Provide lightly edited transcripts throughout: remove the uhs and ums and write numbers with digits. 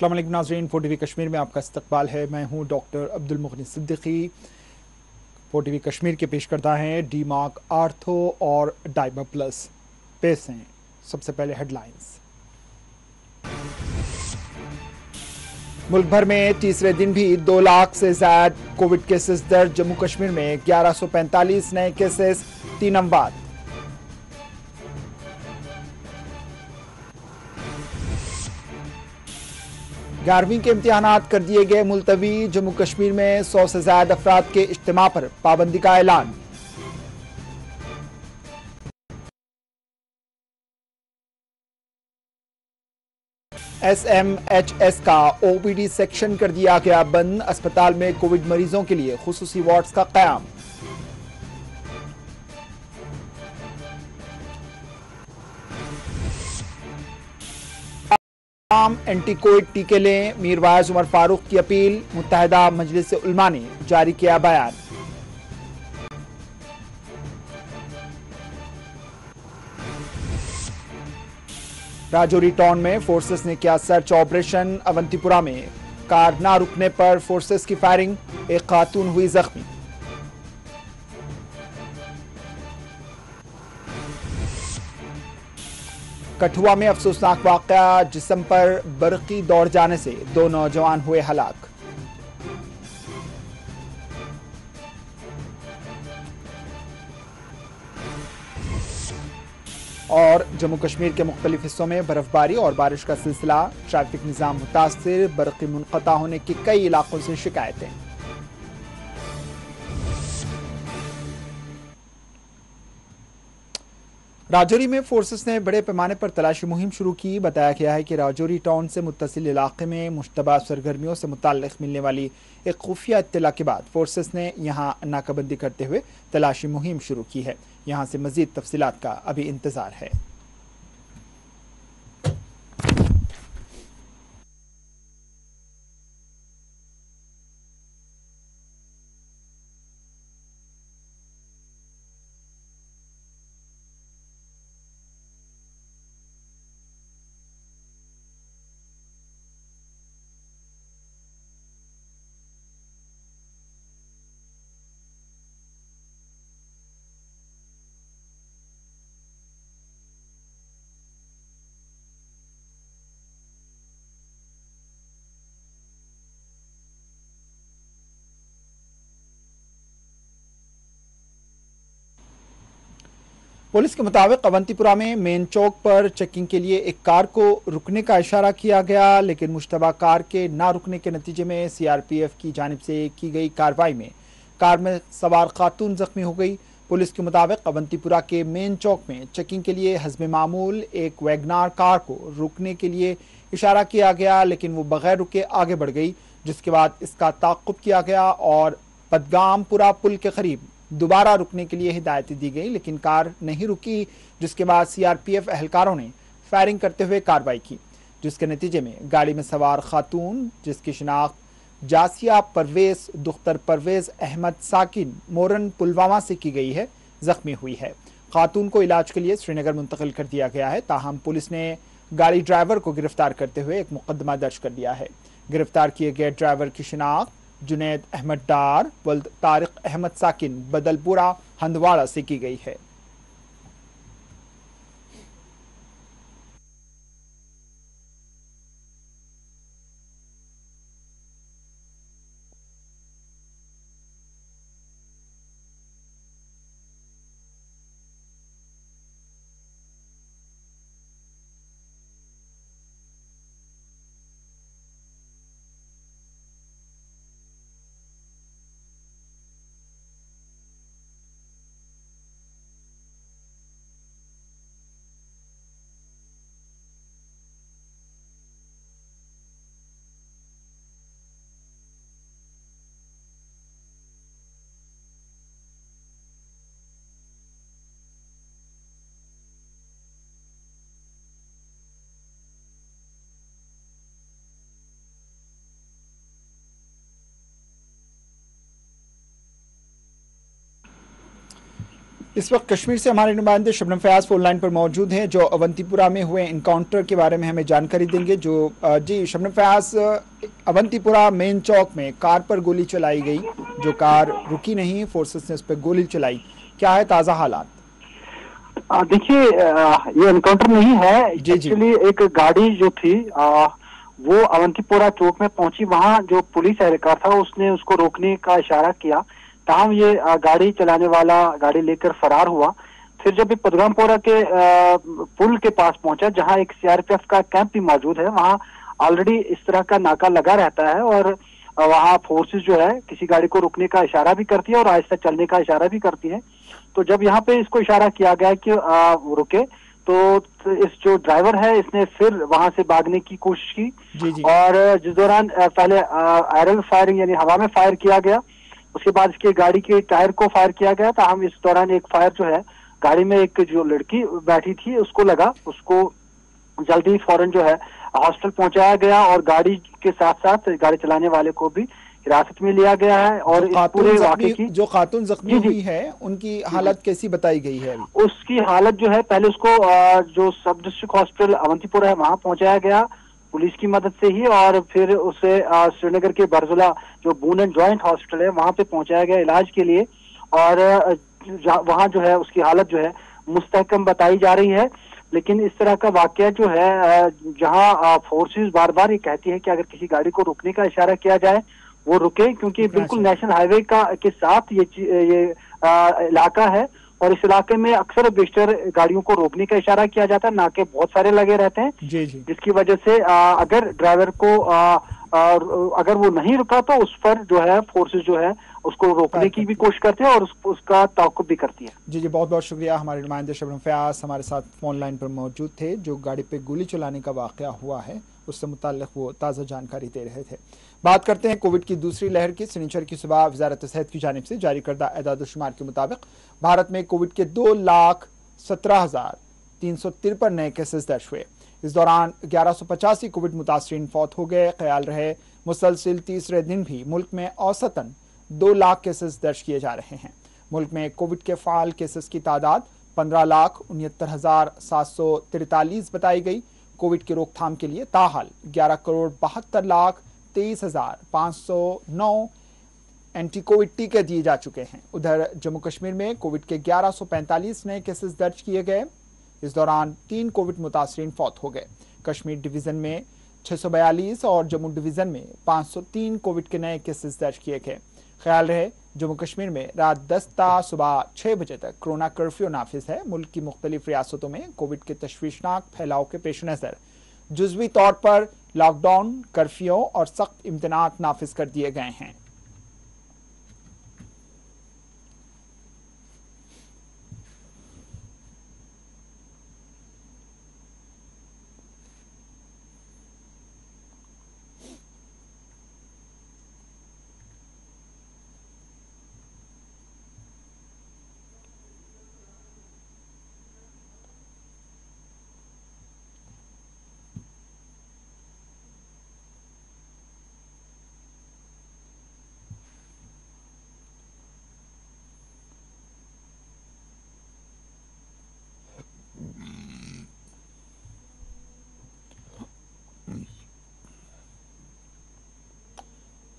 अस्सलाम वालेकुम नाज़रीन, 4TV कश्मीर में आपका इस्तकबाल है। मैं हूं डॉक्टर अब्दुल मुगनी सिद्दीकी। 4TV कश्मीर के पेश करता है डी मार्क आर्थो और डाइबा प्लस। पेश हैं सबसे पहले हेडलाइंस। मुल्क भर में तीसरे दिन भी 2 लाख से ज्यादा कोविड केसेस दर्ज। जम्मू कश्मीर में 1145 नए केसेस, 3 अमवात। ग्यारहवीं के इम्तिहानात कर दिए गए मुलतवी। जम्मू कश्मीर में 100 से ज्यादा अफराद के इज्तिमा पर पाबंदी का ऐलान। SMHS का OPD सेक्शन कर दिया गया बंद। अस्पताल में कोविड मरीजों के लिए खुसूसी वार्ड्स का क़याम। तमाम एंटी कोविड टीके लें, मीरवाइज उमर फारूक की अपील। मुत्तहिदा मजलिस उलमा ने जारी किया बयान। राजौरी टाउन में फोर्सेस ने किया सर्च ऑपरेशन। अवंतीपुरा में कार ना रुकने पर फोर्सेस की फायरिंग, एक खातून हुई जख्मी। कठुआ में अफसोसनाक वाकया, जिस्म पर बरकी दौड़ जाने से 2 नौजवान हुए हलाक। और जम्मू कश्मीर के मुख्तलिफ हिस्सों में बर्फबारी और बारिश का सिलसिला, ट्रैफिक निज़ाम मुतासिर, बरक़ी मुनक़ता होने की कई इलाकों से शिकायतें। राजौरी में फोर्सेस ने बड़े पैमाने पर तलाशी मुहिम शुरू की। बताया गया है कि राजौरी टाउन से मुत्तसिल इलाके में मुश्तबा सरगर्मियों से मुताल्लिक़ मिलने वाली एक खुफिया इत्तला के बाद फोर्सेस ने यहां नाकाबंदी करते हुए तलाशी मुहिम शुरू की है। यहां से मजीद तफसीलात का अभी इंतजार है। पुलिस के मुताबिक अवंतीपुरा में मेन चौक पर चेकिंग के लिए एक कार को रुकने का इशारा किया गया, लेकिन मुश्तबा कार के ना रुकने के नतीजे में CRPF की जानिब से की गई कार्रवाई में कार में सवार खातून जख्मी हो गई। पुलिस के मुताबिक अवंतीपुरा के मेन चौक में चेकिंग के लिए हस्बे मामूल एक वैगनार कार को रुकने के लिए इशारा किया गया, लेकिन वो बगैर रुके आगे बढ़ गई, जिसके बाद इसका ताक़ुब किया गया और बदगामपुरा पुल के करीब दोबारा रुकने के लिए हिदायतें दी गई, लेकिन कार नहीं रुकी, जिसके बाद CRPF एहलकारों ने फायरिंग करते हुए कार्रवाई की, जिसके नतीजे में गाड़ी में सवार खातून, जिसकी शिनाख्त जासिया परवेज दुख्तर परवेज अहमद साकिन मोरन पुलवामा से की गई है, जख्मी हुई है। खातून को इलाज के लिए श्रीनगर मुंतकिल कर दिया गया है। ताहम पुलिस ने गाड़ी ड्राइवर को गिरफ्तार करते हुए एक मुकदमा दर्ज कर लिया है। गिरफ्तार किए गए ड्राइवर की शिनाख्त जुनैद अहमद डार वल्द तारिक अहमद साकिन बदलपुरा हंदवाड़ा से की गई है। इस वक्त कश्मीर से हमारे नुमाइंदे शबनम फयाज फोन लाइन पर मौजूद हैं, जो अवंतीपुरा में हुए इनकाउंटर के बारे में हमें जानकारी देंगे। जी शबनम फयाज, अवंतीपुरा मेन चौक में कार पर गोली चलाई गई, जो कार रुकी नहीं, फोर्सेस ने उस पर गोली चलाई। क्या है ताज़ा हालात? देखिए, ये एनकाउंटर नहीं है। जी जी एक्चुअली एक गाड़ी जो थी वो अवंतीपोरा चौक में पहुंची। वहां जो पुलिस एहलकार था उसने उसको रोकने का इशारा किया, ताहम ये गाड़ी चलाने वाला गाड़ी लेकर फरार हुआ। फिर जब ये पदगामपोरा के पुल के पास पहुंचा, जहां एक सीआरपीएफ का कैंप भी मौजूद है, वहां ऑलरेडी इस तरह का नाका लगा रहता है और वहां फोर्सेस जो है किसी गाड़ी को रुकने का इशारा भी करती है और आहिस्ता चलने का इशारा भी करती है। तो जब यहाँ पे इसको इशारा किया गया कि रुके, तो इस जो ड्राइवर है इसने फिर वहां से भागने की कोशिश की। जी जी और जिस दौरान पहले एरल फायरिंग यानी हवा में फायर किया गया, उसके बाद इसके गाड़ी के टायर को फायर किया गया। तो हम इस दौरान एक फायर जो है गाड़ी में एक जो लड़की बैठी थी उसको लगा, उसको जल्दी फौरन जो है हॉस्पिटल पहुंचाया गया और गाड़ी के साथ साथ गाड़ी चलाने वाले को भी हिरासत में लिया गया है। और इस पूरे वाकये की जो खातून जख्मी हुई है उनकी हालत कैसी बताई गई है अभी? उसकी हालत जो है, पहले उसको जो सब डिस्ट्रिक्ट हॉस्पिटल अवंतीपुरा है वहां पहुंचाया गया पुलिस की मदद से ही, और फिर उसे श्रीनगर के बरजुला जो बून एंड जॉइंट हॉस्पिटल है वहां पे पहुंचाया गया इलाज के लिए। और वहां जो है उसकी हालत जो है मुस्तहकम बताई जा रही है। लेकिन इस तरह का वाकया जो है, जहां फोर्सेस बार बार ये कहती है कि अगर किसी गाड़ी को रुकने का इशारा किया जाए वो रुके, क्योंकि बिल्कुल नेशनल हाईवे के साथ ये इलाका है और इस इलाके में अक्सर बेशतर गाड़ियों को रोकने का इशारा किया जाता है। नाके बहुत सारे लगे रहते हैं जी जी जिसकी वजह से अगर ड्राइवर को अगर वो नहीं रुका तो उस पर जो है फोर्सेस जो है उसको रोकने की भी कोशिश करते हैं और उसका ताक़ुब भी करती है। जी जी, बहुत बहुत शुक्रिया। हमारे नुमाइंदे शबनम फयाज हमारे साथ फोन लाइन पर मौजूद थे, जो गाड़ी पे गोली चलाने का वाकया हुआ है उससे मुताल्लिक वो ताज़ा जानकारी दे रहे थे। बात करते हैं कोविड की दूसरी लहर की। शनिचर की सुबह वजारत सेहत की जानिब से जारी करदा एदाद-ओ-शुमार के मुताबिक भारत में कोविड के 2,17,353 नए केसेस दर्ज हुए। इस दौरान 1185 कोविड मुतासरीन फौत हो गए। ख्याल रहे मुसलसिल तीसरे दिन भी मुल्क में औसतन 2 लाख केसेस दर्ज किए जा रहे हैं। मुल्क में कोविड के फाल केसेस की तादाद 15,69,743 बताई गई। कोविड की रोकथाम के लिए ताहाल 11,72,23,509 एंटी कोविड टीके दिए जा चुके हैं। उधर जम्मू कश्मीर में कोविड के 1145 नए केसेस दर्ज किए गए। इस दौरान 3 कोविड मुतासरीन फौत हो गए। कश्मीर डिवीजन में 642 और जम्मू डिवीजन में 503 कोविड के नए केसेस दर्ज किए गए। ख्याल रहे जम्मू कश्मीर में रात 10 ता सुबह 6 बजे तक कोरोना कर्फ्यू नाफिज है। मुल्क की मुख्तलिफ रियासतों में कोविड के तशवीशनाक फैलाव के पेश नज़र जुज़वी तौर पर लॉकडाउन, कर्फ्यू और सख्त इम्तनात नाफिज कर दिए गए हैं।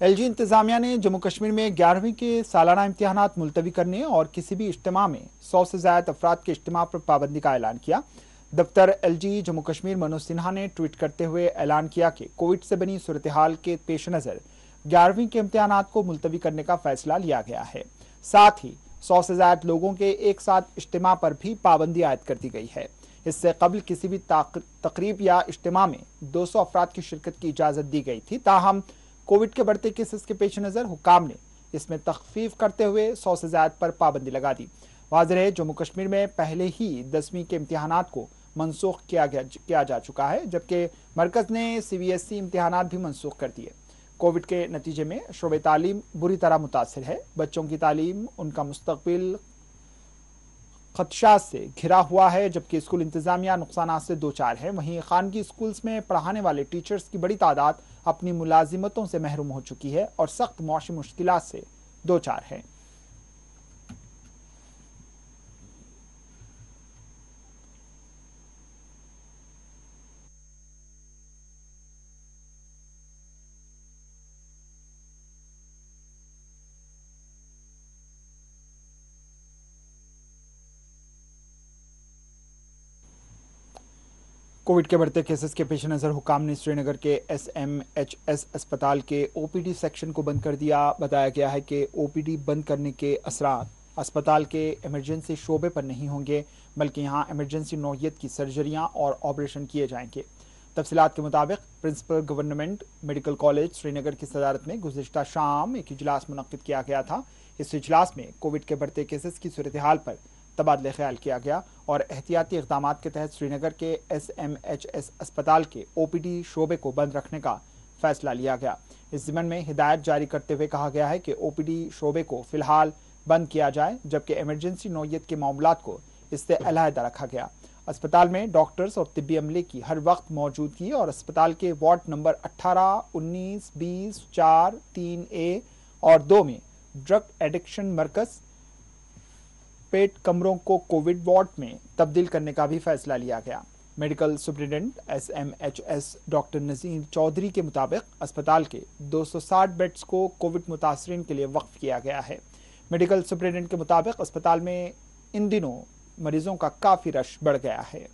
एलजी इंतजामिया ने जम्मू कश्मीर में 11वीं के सालाना इम्तिहानात मुलतवी करने और किसी भी इज्तिमा में 100 से ज्यादा अफराद के इज्तिमा पर पाबंदी का ऐलान किया। दफ्तर एलजी जम्मू कश्मीर मनोज सिन्हा ने ट्वीट करते हुए ऐलान किया कि कोविड से बनी सूरत हाल के पेश नज़र 11वीं के इम्तिहानात को मुलतवी करने का फैसला लिया गया है। साथ ही 100 से ज्यादा लोगों के एक साथ इज्तिमा पर भी पाबंदी आयद कर दी गई है। इससे कबल किसी भी तकरीब या इज्तिमा में 200 अफराद की शिरकत की इजाज़त दी गई थी। ताहम कोविड के बढ़ते केसेस के पेश नज़र हुकाम ने इसमें तखफीफ करते हुए 100 से ज्यादा पर पाबंदी लगा दी। वाज़ेह है जम्मू कश्मीर में पहले ही 10वीं के इम्तिहानात को मनसूख किया जा चुका है, जबकि मरकज़ ने CBSE इम्तिहानात भी मनसूख कर दिए। कोविड के नतीजे में शोबे तालीम बुरी तरह मुतासर है। बच्चों की तालीम, उनका मुस्तकबिल खदशात से घिरा हुआ है, जबकि स्कूल इंतजामिया नुकसानात से दो चार है। वहीं खानगी स्कूल्स में पढ़ाने वाले टीचर्स की बड़ी तादाद अपनी मुलाजिमतों से महरूम हो चुकी है और सख्त मौशी मुश्किलात से दो चार है। कोविड के बढ़ते केसेस के पेश नज़र हुकाम ने श्रीनगर के SMHS अस्पताल के OPD सेक्शन को बंद कर दिया। बताया गया है कि OPD बंद करने के असरात अस्पताल के इमरजेंसी शोबे पर नहीं होंगे, बल्कि यहाँ इमरजेंसी नौयत की सर्जरियाँ और ऑपरेशन किए जाएंगे। तफसीलात के मुताबिक principal government medical college Srinagar की सदारत में गुज़िश्ता शाम एक इजलास मुनक्किद किया गया था। इस इजलास में कोविड के बढ़ते केसेस की सूरत हाल पर तबादला ख्याल किया गया और एहतियाती इक़दाम के तहत श्रीनगर के SMHS अस्पताल के OPD शोबे को बंद रखने का फैसला लिया गया। इस ज़िम्न में हिदायत जारी करते हुए कहा गया है कि OPD शोबे को फ़िलहाल बंद किया जाए, जबकि इमरजेंसी नौयत के मामलात को इससे अलहदा रखा गया। अस्पताल में डॉक्टर्स और तिब्बी अमले की हर वक्त मौजूदगी और अस्पताल के वार्ड नंबर 18, 19, 20, 4, 3A और 2 में ड्रग एडिक्शन मरकज़ पेट कमरों को कोविड वार्ड में तब्दील करने का भी फैसला लिया गया। मेडिकल सुप्रिटेंडेंट SMHS डॉक्टर नज़ीर चौधरी के मुताबिक अस्पताल के 260 बेड्स को कोविड मुतासरीन के लिए वक्फ किया गया है। मेडिकल सुप्रिटेंडेंट के मुताबिक अस्पताल में इन दिनों मरीजों का काफ़ी रश बढ़ गया है।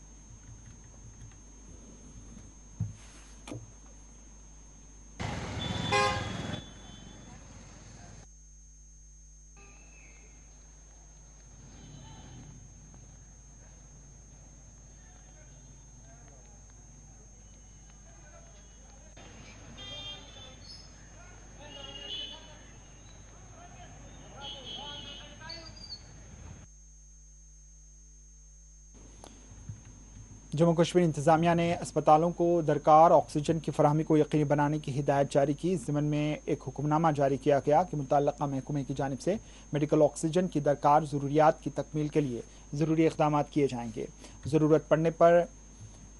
जम्मू कश्मीर इंतज़ामिया ने अस्पतालों को दरकार ऑक्सीजन की फराहमी को यकीनी बनाने की हिदायत जारी की। इस ज़िम्न में एक हुक्मनामा जारी किया गया कि मुतल्लका महकमे की जानिब से मेडिकल ऑक्सीजन की दरकार ज़रूरियात की तकमील के लिए ज़रूरी इक़दाम किए जाएंगे। ज़रूरत पड़ने पर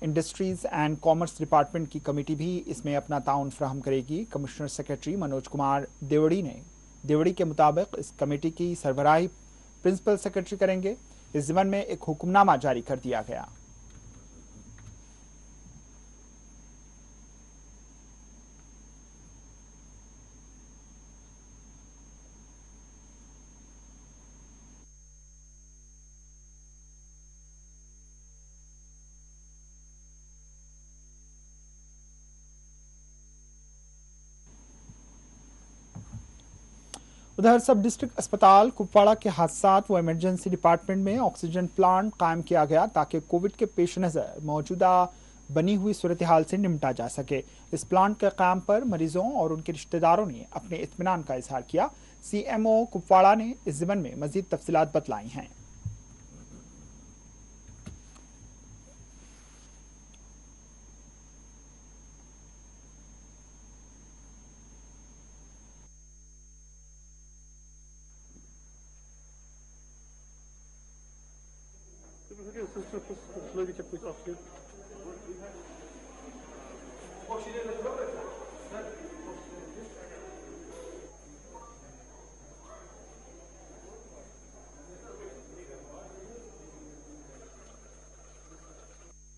इंडस्ट्रीज़ एंड कॉमर्स डिपार्टमेंट की कमेटी भी इसमें अपना ताउन फराहम करेगी। कमिश्नर सेक्रेटरी मनोज कुमार देवड़ी के मुताबिक इस कमेटी की सरबराही प्रिंसिपल सेक्रेटरी करेंगे। इस ज़िम्न में एक हुक्मनामा जारी कर दिया गया। उधर सब डिस्ट्रिक्ट अस्पताल कुपवाड़ा के हादसात व इमरजेंसी डिपार्टमेंट में ऑक्सीजन प्लांट कायम किया गया ताकि कोविड के पेश नज़र मौजूदा बनी हुई सूरत हाल से निपटा जा सके। इस प्लांट के कायम पर मरीजों और उनके रिश्तेदारों ने अपने इत्मीनान का इजहार किया। CMO कुपवाड़ा ने इस ज़िम्न में मजीद तफसीलात बतलाई हैं।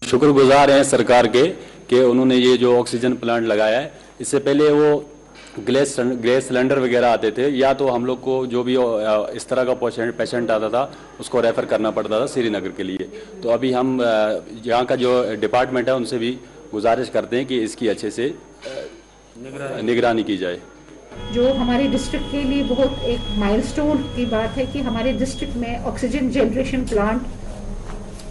शुक्रगुजार हैं सरकार के कि उन्होंने ये जो ऑक्सीजन प्लांट लगाया है। इससे पहले वो गैस सिलेंडर वगैरह आते थे, या तो हम लोग को जो भी इस तरह का पेशेंट आता था उसको रेफ़र करना पड़ता था श्रीनगर के लिए। तो अभी हम यहाँ का जो डिपार्टमेंट है उनसे भी गुजारिश करते हैं कि इसकी अच्छे से निगरानी की जाए। जो हमारे डिस्ट्रिक्ट के लिए बहुत एक माइलस्टोन की बात है कि हमारे डिस्ट्रिक्ट में ऑक्सीजन जनरेशन प्लांट,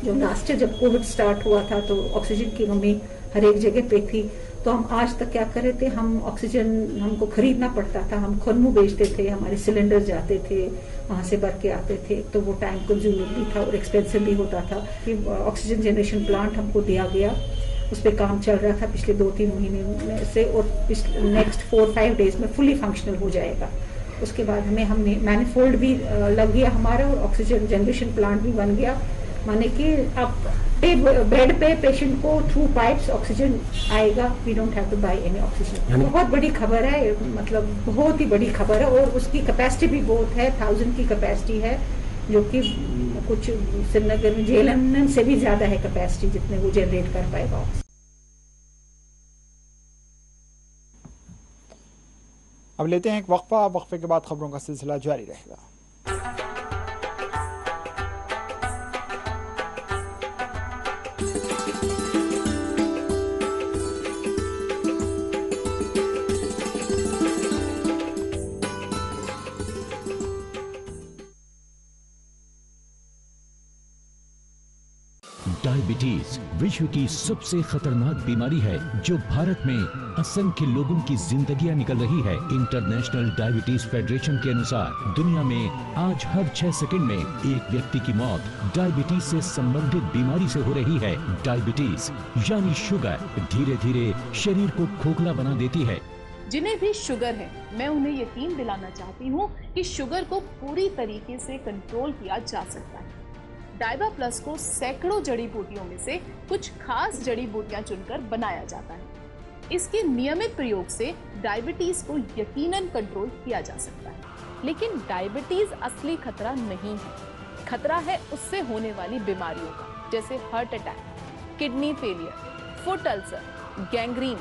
जो लास्ट ईयर जब कोविड स्टार्ट हुआ था तो ऑक्सीजन की कमी हर एक जगह पे थी, तो हम आज तक क्या कर रहे थे, हम ऑक्सीजन हमको खरीदना पड़ता था, हम खुनमु बेचते थे, हमारे सिलेंडर जाते थे वहाँ से भर के आते थे, तो वो टाइम कंज्यूमिंग भी था और एक्सपेंसिव भी होता था। कि ऑक्सीजन जनरेशन प्लांट हमको दिया गया, उस पर काम चल रहा था पिछले 2-3 महीने में से, और नेक्स्ट 4-5 डेज में फुली फंक्शनल हो जाएगा। उसके बाद हमने मैनिफोल्ड भी लग गया हमारा और ऑक्सीजन जनरेशन प्लांट भी बन गया, माने कि अब बेड पे पेशेंट को थ्रू पाइप्स ऑक्सीजन आएगा, we don't have to buy any oxygen. बहुत बड़ी खबर है, मतलब बहुत ही बड़ी खबर है, और उसकी कैपेसिटी भी बहुत है, 1000 की कैपेसिटी है, जो कि कुछ श्रीनगर में JLN से भी ज्यादा है कैपेसिटी जितने वो जनरेट कर पाएगा। अब लेते हैं एक वक्फा, वक्फे के बाद खबरों का सिलसिला जारी रहेगा। डायबिटीज विश्व की सबसे खतरनाक बीमारी है जो भारत में असंख्य लोगों की जिंदगियां निकल रही है। इंटरनेशनल डायबिटीज फेडरेशन के अनुसार दुनिया में आज हर 6 सेकंड में एक व्यक्ति की मौत डायबिटीज से संबंधित बीमारी से हो रही है। डायबिटीज यानी शुगर धीरे धीरे शरीर को खोखला बना देती है। जिन्हें भी शुगर है, मैं उन्हें यकीन दिलाना चाहती हूँ कि शुगर को पूरी तरीके से कंट्रोल किया जा सकता है। डायबा प्लस को सैकड़ों जड़ी बूटियों में से कुछ खास जड़ी बूटियां चुनकर बनाया जाता है। इसके नियमित प्रयोग से डायबिटीज को यकीनन कंट्रोल किया जा सकता है। लेकिन डायबिटीज असली खतरा नहीं है। खतरा है उससे होने वाली बीमारियों का, जैसे heart attack, kidney failure, foot ulcer, gangrene,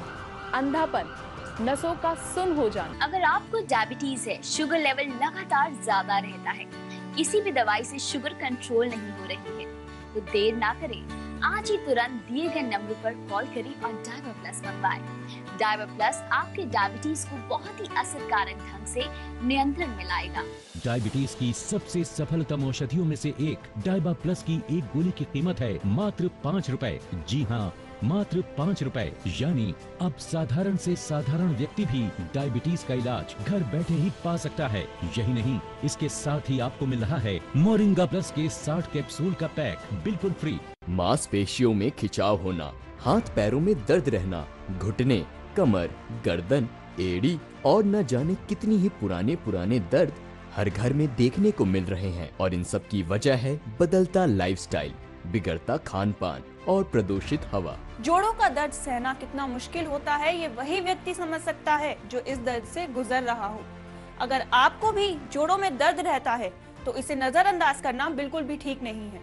अंधापन, नसों का सुन्न हो जाना। अगर आपको डायबिटीज है, शुगर लेवल लगातार ज्यादा रहता है, किसी भी दवाई से शुगर कंट्रोल नहीं हो रही है, तो देर ना करें, आज ही तुरंत दिए गए नंबर पर कॉल करें और डायबा प्लस मंगवाएं। डायबा प्लस आपके डायबिटीज को बहुत ही असरकारक ढंग से नियंत्रण में लाएगा। डायबिटीज की सबसे सफलतम औषधियों में से एक डायबा प्लस की एक गोली की कीमत है मात्र 5 रुपए। जी हाँ, मात्र 5 रुपए। यानी अब साधारण से साधारण व्यक्ति भी डायबिटीज का इलाज घर बैठे ही पा सकता है। यही नहीं, इसके साथ ही आपको मिल रहा है मोरिंगा प्लस के 60 कैप्सूल का पैक बिल्कुल फ्री। मांसपेशियों में खिंचाव होना, हाथ पैरों में दर्द रहना, घुटने, कमर, गर्दन, एड़ी और न जाने कितनी ही पुराने दर्द हर घर में देखने को मिल रहे हैं। और इन सब की वजह है बदलता लाइफस्टाइल, बिगड़ता खान पान और प्रदूषित हवा। जोड़ों का दर्द सहना कितना मुश्किल होता है, ये वही व्यक्ति समझ सकता है जो इस दर्द से गुजर रहा हो। अगर आपको भी जोड़ों में दर्द रहता है तो इसे नजरअंदाज करना बिल्कुल भी ठीक नहीं है,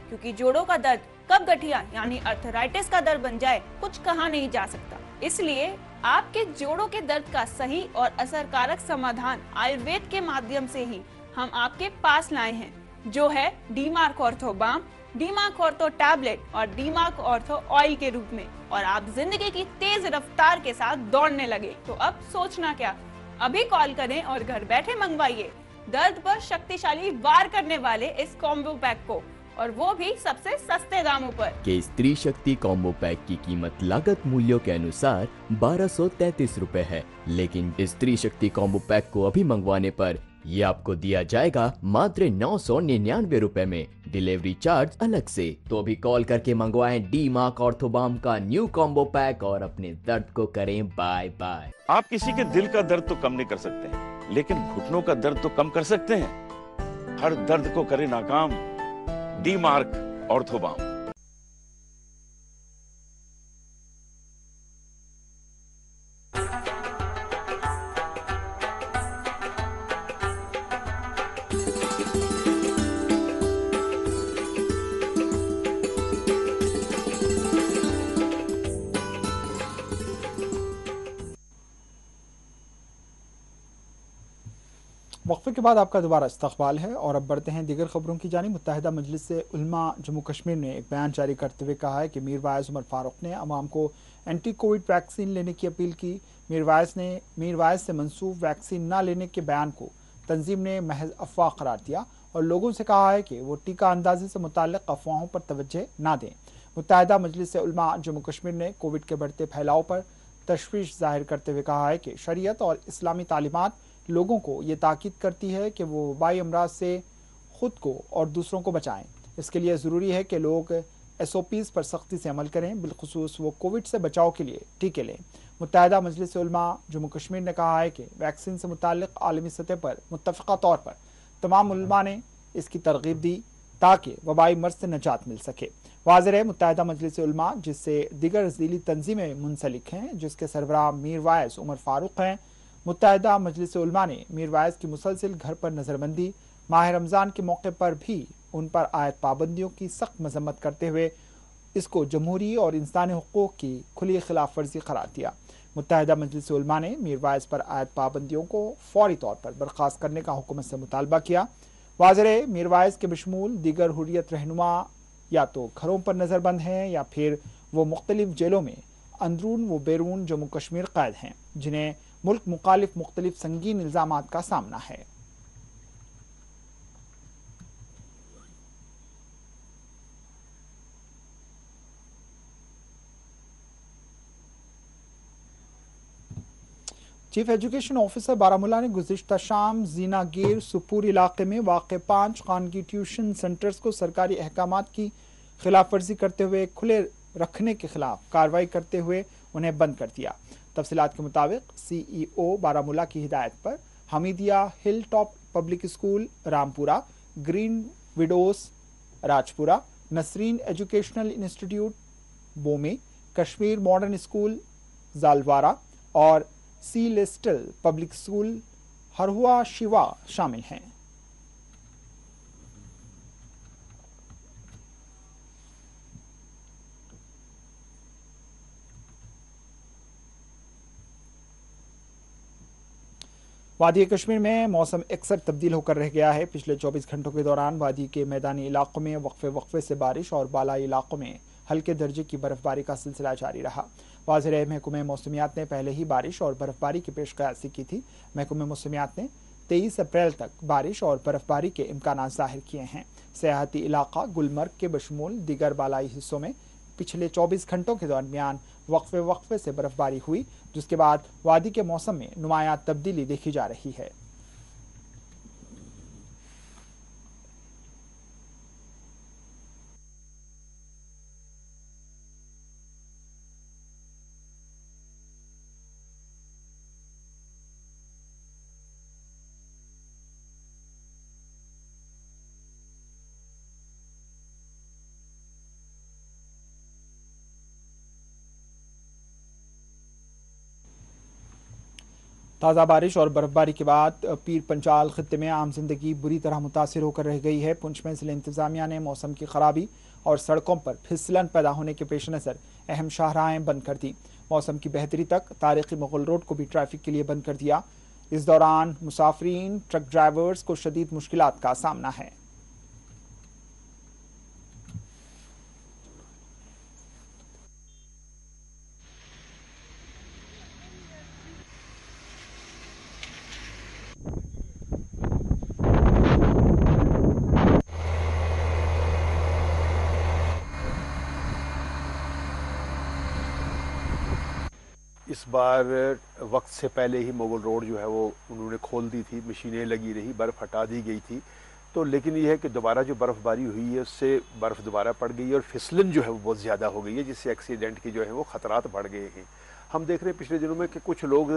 क्योंकि जोड़ों का दर्द कब गठिया यानी अर्थराइटिस का दर्द बन जाए कुछ कहा नहीं जा सकता। इसलिए आपके जोड़ों के दर्द का सही और असरकारक समाधान आयुर्वेद के माध्यम से ही हम आपके पास लाए हैं, जो है डीमार्क ऑर्थो बाम, डीमार्क ऑर्थो टैबलेट और डीमार्क ऑर्थो ऑयल के रूप में। और आप जिंदगी की तेज रफ्तार के साथ दौड़ने लगे तो अब सोचना क्या, अभी कॉल करें और घर बैठे मंगवाइए दर्द पर शक्तिशाली वार करने वाले इस कॉम्बो पैक को, और वो भी सबसे सस्ते दामों पर। के स्त्री शक्ति कॉम्बो पैक की कीमत लागत मूल्यों के अनुसार 1233 रुपए है, लेकिन इस स्त्री शक्ति कॉम्बो पैक को अभी मंगवाने पर ये आपको दिया जाएगा मात्र 999 रुपए में, डिलीवरी चार्ज अलग से। तो अभी कॉल करके मंगवाएं डीमार्क ऑर्थोबाम का न्यू कॉम्बो पैक और अपने दर्द को करें बाय बाय। आप किसी के दिल का दर्द तो कम नहीं कर सकते हैं, लेकिन घुटनों का दर्द तो कम कर सकते हैं। हर दर्द को करे नाकाम डीमार्क ऑर्थोबाम। वक्फे के बाद आपका दोबारा इस्तकबाल है और अब बढ़ते हैं दीगर खबरों की जानिब। मुत्तहिदा मजलिस उलमा जम्मू कश्मीर ने एक बयान जारी करते हुए कहा है कि मीर वाइज उमर फारूक ने अवाम को एंटी कोविड वैक्सीन लेने की अपील की। मीर वाइज से मनसूब वैक्सीन न लेने के बयान को तंजीम ने महज अफवाह करार दिया और लोगों से कहा है कि वो टीका अंदाजी से मुताल्लिक अफवाहों पर तवज्जो ना दें। मुत्तहिदा मजलिस उलमा जम्मू कश्मीर ने कोविड के बढ़ते फैलाव पर तशवीश जाहिर करते हुए कहा है कि शरीयत और इस्लामी तालीमात लोगों को ये ताकीद करती है कि वो वबाई अमराज से ख़ुद को और दूसरों को बचाएं। इसके लिए ज़रूरी है कि लोग SOPs पर सख्ती से अमल करें, बिलखुसूस वो कोविड से बचाव के लिए टीके लें। मुत्तहिदा मजलिस उलमा जम्मू कश्मीर ने कहा है कि वैक्सीन से मुताल्लिक़ आलमी सतह पर मुत्तफ़िक़ा तौर पर तमाम उलमा ने इसकी तरगीब दी ताकि वबाई मर्ज़ से निजात मिल सके। वाज़ेह है मुत्तहिदा मजलिस उलमा, जिससे दीगर ज़ीली तंजीमें मुंसलिक हैं, जिसके सरबराह मीर वाइज उमर फारूक हैं, मुत्तहिदा मजलिस उलमा ने मीर वाइज की मुसलसिल घर पर नज़रबंदी, माह रमज़ान के मौके पर भी उन पर आयत पाबंदियों की सख्त मजम्मत करते हुए इसको जमहूरी और इंसानी हुकूक़ की खुली खिलाफ वर्जी करार दिया। मुत्तहिदा मजलिस उलमा ने मीर वाइज पर आयत पाबंदियों को फौरी तौर पर बर्खास्त करने का हुकूमत से मुतालबा किया। वाज़ेह मीर वाइज के बशमूल दीगर हुर्रियत रहनुमा या तो घरों पर नज़रबंद हैं या फिर वो मुख्तलिफ जेलों में अंदरून व बैरून जम्मू कश्मीर कैद हैं, जिन्हें मुल्क मुखालिफ मुख्तलिफ संगीन इल्ज़ामात का सामना है। चीफ एजुकेशन ऑफिसर बारामूला ने गुज़िश्ता शाम जीनागीर सुपूर इलाके में वाक़े 5 खानगी ट्यूशन सेंटर्स को सरकारी अहकामात की खिलाफ वर्जी करते हुए खुले रखने के खिलाफ कार्रवाई करते हुए उन्हें बंद कर दिया। तफसीलात के मुताबिक CEO बारामूला की हिदायत पर Hamidia hill top public school Rampura, green विडोस Rajpura, Nasreen educational institute Bomai, Kashmir modern school Jalwara और सी लिस्टल पब्लिक स्कूल हरहुआ शिवा शामिल हैं। वादी कश्मीर में मौसम अक्सर तब्दील होकर रह गया है। पिछले 24 घंटों के दौरान वादी के मैदानी इलाकों में वक्फे से बारिश और बालाई इलाकों में हल्के दर्जे की बर्फबारी का सिलसिला जारी रहा। वाज़ेह महकमे मौसमियात ने पहले ही बारिश और बर्फबारी की पेशकयासी की थी। महकमे मौसमियात ने 23 अप्रैल तक बारिश और बर्फबारी के इम्कान जाहिर किए हैं। सियाहती इलाका गुलमर्ग के बशमूल दीगर बालाई हिस्सों में पिछले 24 घंटों के दरमियान वक्फे से बर्फबारी हुई, जिसके बाद वादी के मौसम में नुमायां तब्दीली देखी जा रही है। ताज़ा बारिश और बर्फबारी के बाद पीर पंचाल खित्ते में आम जिंदगी बुरी तरह मुतासिर होकर रह गई है। पुंछ में जिला इंतजामिया ने मौसम की खराबी और सड़कों पर फिसलन पैदा होने के पेश नज़र अहम शाहराहें बंद कर दी। मौसम की बेहतरी तक तारीखी मुगल रोड को भी ट्रैफिक के लिए बंद कर दिया। इस दौरान मुसाफरीन ट्रक ड्राइवर्स को शदीद मुश्किलात का सामना है। इस बार वक्त से पहले ही मुगल रोड जो है वो उन्होंने खोल दी थी, मशीनें लगी रही, बर्फ़ हटा दी गई थी। तो लेकिन ये है कि दोबारा जो बर्फ़बारी हुई है उससे बर्फ़ दोबारा पड़ गई है और फिसलन जो है वो बहुत ज़्यादा हो गई है, जिससे एक्सीडेंट के जो है वो ख़तरात बढ़ गए हैं। हम देख रहे हैं पिछले दिनों में कि कुछ लोग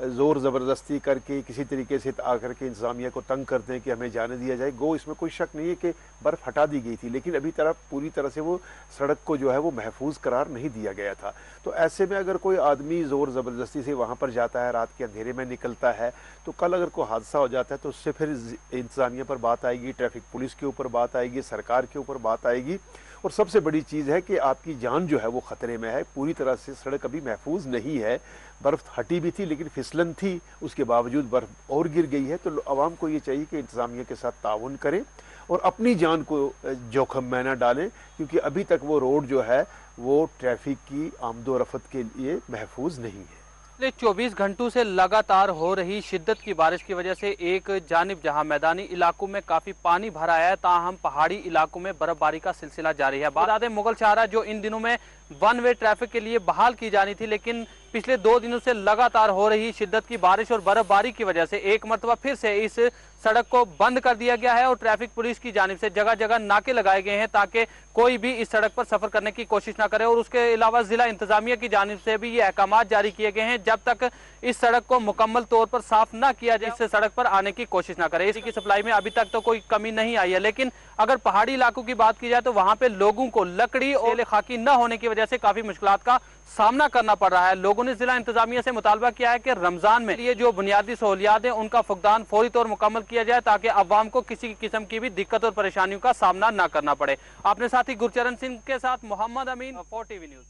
ज़ोर ज़बरदस्ती करके किसी तरीके से आकर के इंतज़ामिया को तंग करते हैं कि हमें जाने दिया जाए। गो इसमें कोई शक नहीं है कि बर्फ़ हटा दी गई थी, लेकिन अभी पूरी तरह से वो सड़क को जो है वो महफूज करार नहीं दिया गया था। तो ऐसे में अगर कोई आदमी ज़ोर ज़बरदस्ती से वहाँ पर जाता है, रात के अंधेरे में निकलता है, तो कल अगर कोई हादसा हो जाता है तो उससे फिर इंतज़ामिया पर बात आएगी, ट्रैफिक पुलिस के ऊपर बात आएगी, सरकार के ऊपर बात आएगी। और सबसे बड़ी चीज़ है कि आपकी जान जो है वो ख़तरे में है। पूरी तरह से सड़क अभी महफूज नहीं है। बर्फ़ हटी भी थी लेकिन फिसलन थी, उसके बावजूद बर्फ़ और गिर गई है। तो आवाम को ये चाहिए कि इंतज़ामिया के साथ ताउन करें और अपनी जान को जोखम में न डालें, क्योंकि अभी तक वो रोड जो है वो ट्रैफिक की आमदोरफ़त के लिए महफूज नहीं है। पिछले 24 घंटों से लगातार हो रही शिद्दत की बारिश की वजह से एक जानिब जहां मैदानी इलाकों में काफी पानी भरा है, ताहम पहाड़ी इलाकों में बर्फबारी का सिलसिला जारी है। बता दें मुगल शाहरा जो इन दिनों में वन वे ट्रैफिक के लिए बहाल की जानी थी, लेकिन पिछले 2 दिनों से लगातार हो रही शिद्दत की बारिश और बर्फबारी की वजह से एक मरतबा फिर से इस सड़क को बंद कर दिया गया है और ट्रैफिक पुलिस की जानिब से जगह जगह नाके लगाए गए हैं ताकि कोई भी इस सड़क पर सफर करने की कोशिश ना करे। और उसके अलावा जिला इंतजामिया की जानिब से भी ये अहकामात जारी किए गए हैं, जब तक इस सड़क को मुकम्मल तौर पर साफ ना किया जाए इस सड़क पर आने की कोशिश ना करे। इसी की सप्लाई में अभी तक तो कोई कमी नहीं आई है, लेकिन अगर पहाड़ी इलाकों की बात की जाए तो वहां पे लोगों को लकड़ी और खाकी न होने की वजह से काफी मुश्किलात का सामना करना पड़ रहा है। लोगों ने जिला इंतजामिया से मुतालबा किया है कि रमजान में ये जो बुनियादी सहूलियात है उनका फुकदान फौरी तौर मुकम्मल किया जाए ताकि अवाम को किसी किस्म की भी दिक्कत और परेशानियों का सामना न करना पड़े। आपने साथी गुरचरण सिंह के साथ मोहम्मद अमीन, 4 TV न्यूज।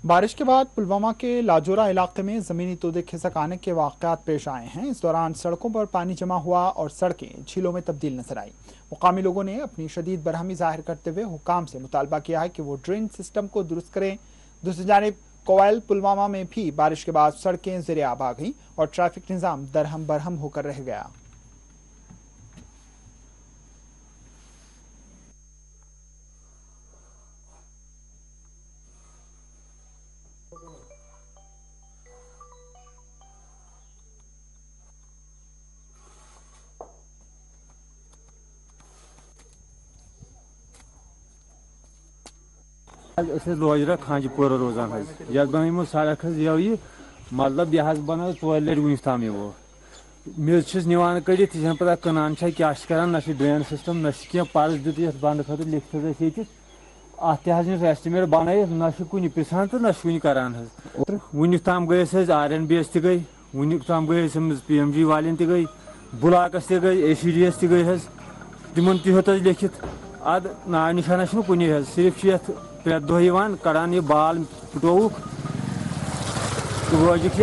बारिश के बाद पुलवामा के लाजोरा इलाके में जमीनी तोदे खिसक आने के वाक़यात पेश आए हैं। इस दौरान सड़कों पर पानी जमा हुआ और सड़कें झीलों में तब्दील नजर आई। मुकामी लोगों ने अपनी शदीद बरहमी जाहिर करते हुए हुकाम से मुतालबा किया है कि वो ड्रेन सिस्टम को दुरुस्त करें। दूसरी जानिब कोयल पुलवामा में भी बारिश के बाद सड़कें ज़ेरे आब आ गईं और ट्रैफिक निज़ाम दरहम बरहम होकर रह गया। रोजरा खांजपुर रोजान ये बन सड़क ये मतलब यह बन 4 लट वुस ताम वो मेज निवान कड़ित यह पता कनान क्या करान ना ड्रेन सिस्टम ना क्या पर्स दित बंद खत लिखित ये अत एस्टिमेट बन ना कुछ पिसान तो ना कुछ करान वुनिक ताम गई RNBS त गई वुनिक ताम गई PMG वाले त गई ब्लॉकस त गई ACDS त गई तिमन तोत लिखित अद ना निशाना कुन सिर्फ ये प्रे दह कड़ान यह बाल पटोवुक रोजिक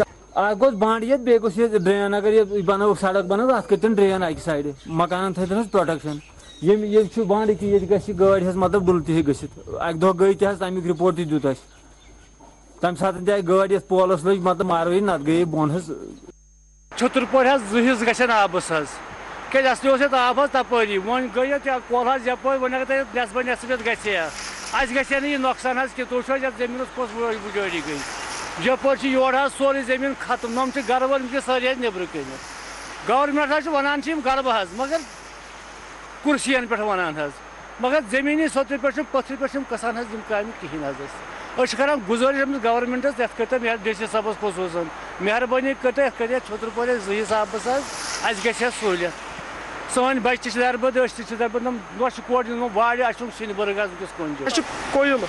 गोस बांड ये बे गोस ड्रेन अगर ये बनो सड़क बनो अत कर ड्रेन अक साइड मकान थन प्रोटेक्शन ये बांड कि ये गाड़ी मतलब डुल तह गसित अक दह गई तमिक रिपोर्ट दुत तम सात गाड़ी पोलस लग मतलब मारवी नत गई बोन छुतर जुहिस गन आबस क्या असली आब तपरी वन गई कोल यप वन नस्ब नस्बियत गह नुकसान कि तुम जमीन कस बुजारी गई यपर योर सोरे जमीन खत्म नम गर वाल सारे नबर कन गवर्नमेंट वन गरब मगर कुर्सियन पे वन मगर जमीनी सतह पे पथर पे कसान काम कहें कर गुजारिश गवर्नमेंटस ये कर DC साहबस खसूसन मेहरबानी कर छुतर जुहिस आबस अस सहूलियत सन बच्चे दरबद दरबद नोश कोट वार शिनबर्ग वनस कोयल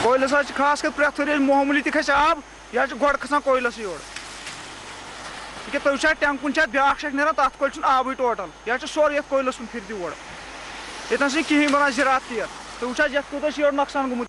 कोयलस खास कर प्रेथ मामूली तस आब यह गोड़ खसान कोयलस योर तुम टैंकुन ब्या ना तथ कोल आब टोटल यह सोरे कोयलस कुन फिर ओर ये कहें बनान ज़रात की तुम कूत योर नुकसान गुमुत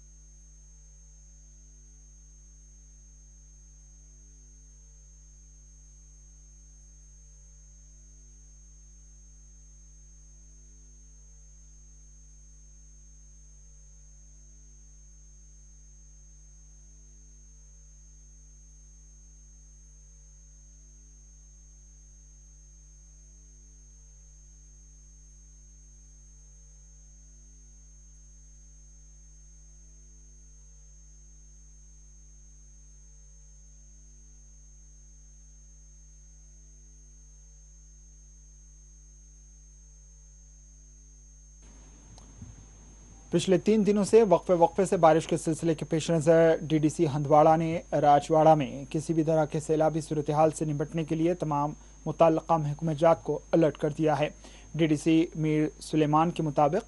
पिछले 3 दिनों से वक्फे से बारिश के सिलसिले के पेश नज़र DDC हंदवाड़ा ने राजवाड़ा में किसी भी तरह के सैलाबी सूरत हाल से निपटने के लिए तमाम मुतल्लका महकमेजात को अलर्ट कर दिया है। DDC मीर सुलेमान के मुताबिक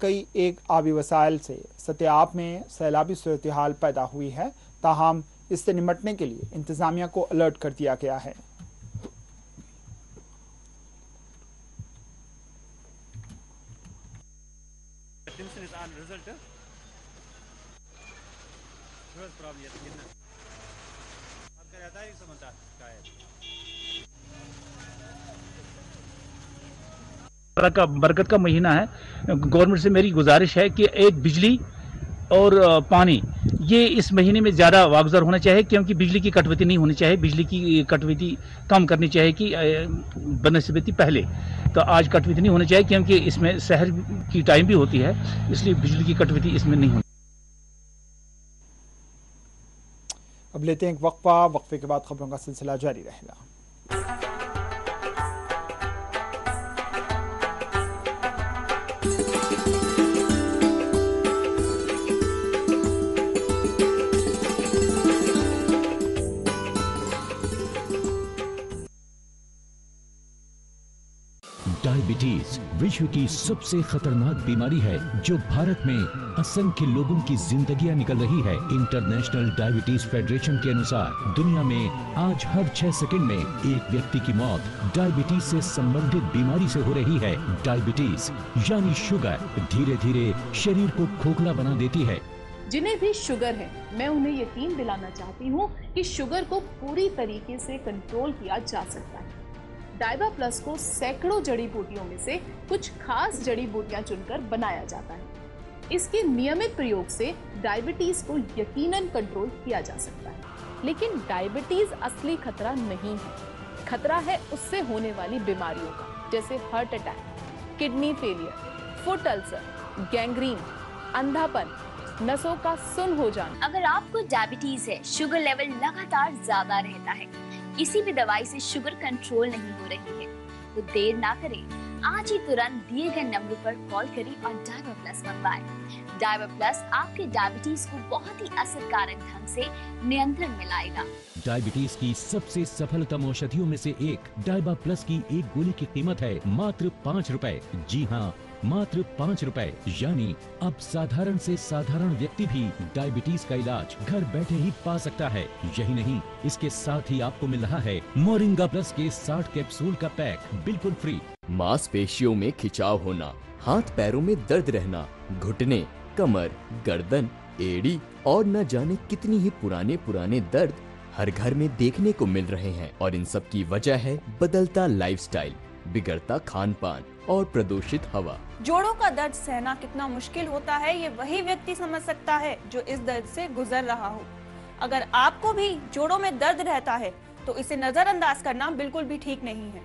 कई एक आबी वसाइल से सतह में सैलाबी सूरत हाल पैदा हुई है, ताहम इससे निपटने के लिए इंतजामिया को अलर्ट कर दिया गया है। बरकत का महीना है। गवर्नमेंट से मेरी गुजारिश है कि एक बिजली और पानी ये इस महीने में ज़्यादा वागुजार होना चाहिए, क्योंकि बिजली की कटौती नहीं होनी चाहिए। बिजली की कटौती कम करनी चाहिए कि बनस्बती पहले, तो आज कटौती नहीं होनी चाहिए क्योंकि इसमें शहर की टाइम भी होती है, इसलिए बिजली की कटौती इसमें नहीं होनी। अब लेते हैं एक वक्फा, वक्फे के बाद खबरों का सिलसिला जारी रहेगा। डायबिटीज विश्व की सबसे खतरनाक बीमारी है जो भारत में असंख्य लोगों की जिंदगियां निकल रही है। इंटरनेशनल डायबिटीज फेडरेशन के अनुसार दुनिया में आज हर 6 सेकंड में एक व्यक्ति की मौत डायबिटीज से संबंधित बीमारी से हो रही है। डायबिटीज यानी शुगर धीरे धीरे शरीर को खोखला बना देती है। जिन्हें भी शुगर है, मैं उन्हें यकीन दिलाना चाहती हूँ कि शुगर को पूरी तरीके से कंट्रोल किया जा सकता है। डाइबा प्लस को सैकड़ों जड़ी बूटियों में से कुछ खास जड़ी बूटियां चुनकर बनाया जाता है। इसके नियमित प्रयोग से डायबिटीज को यकीनन कंट्रोल किया जा सकता है। लेकिन डायबिटीज असली खतरा नहीं है। खतरा है उससे होने वाली बीमारियों का, जैसे heart attack, kidney failure, foot ulcer, gangrene, अंधापन, नसों का सुन्न हो जाना। अगर आपको डायबिटीज है, शुगर लेवल लगातार ज्यादा रहता है, किसी भी दवाई से शुगर कंट्रोल नहीं हो रही है, तो देर ना करें, आज ही तुरंत दिए गए नंबर पर कॉल करें और डायबा प्लस मंगवाएं। डायबा प्लस आपके डायबिटीज को बहुत ही असरकारक ढंग से नियंत्रण में लाएगा। डायबिटीज की सबसे सफलतम औषधियों में से एक डायबा प्लस की एक गोली की कीमत है मात्र 5 रुपए। जी हाँ, मात्र 5 रुपए। यानी अब साधारण से साधारण व्यक्ति भी डायबिटीज का इलाज घर बैठे ही पा सकता है। यही नहीं, इसके साथ ही आपको मिल रहा है मोरिंगा प्लस के 60 कैप्सूल का पैक बिल्कुल फ्री। मांसपेशियों में खिंचाव होना, हाथ पैरों में दर्द रहना, घुटने, कमर, गर्दन, एड़ी और न जाने कितनी ही पुराने दर्द हर घर में देखने को मिल रहे हैं। और इन सब की वजह है बदलता लाइफस्टाइल, बिगड़ता खान पान और प्रदूषित हवा। जोड़ों का दर्द सहना कितना मुश्किल होता है ये वही व्यक्ति समझ सकता है जो इस दर्द से गुजर रहा हो। अगर आपको भी जोड़ों में दर्द रहता है तो इसे नजरअंदाज करना बिल्कुल भी ठीक नहीं है,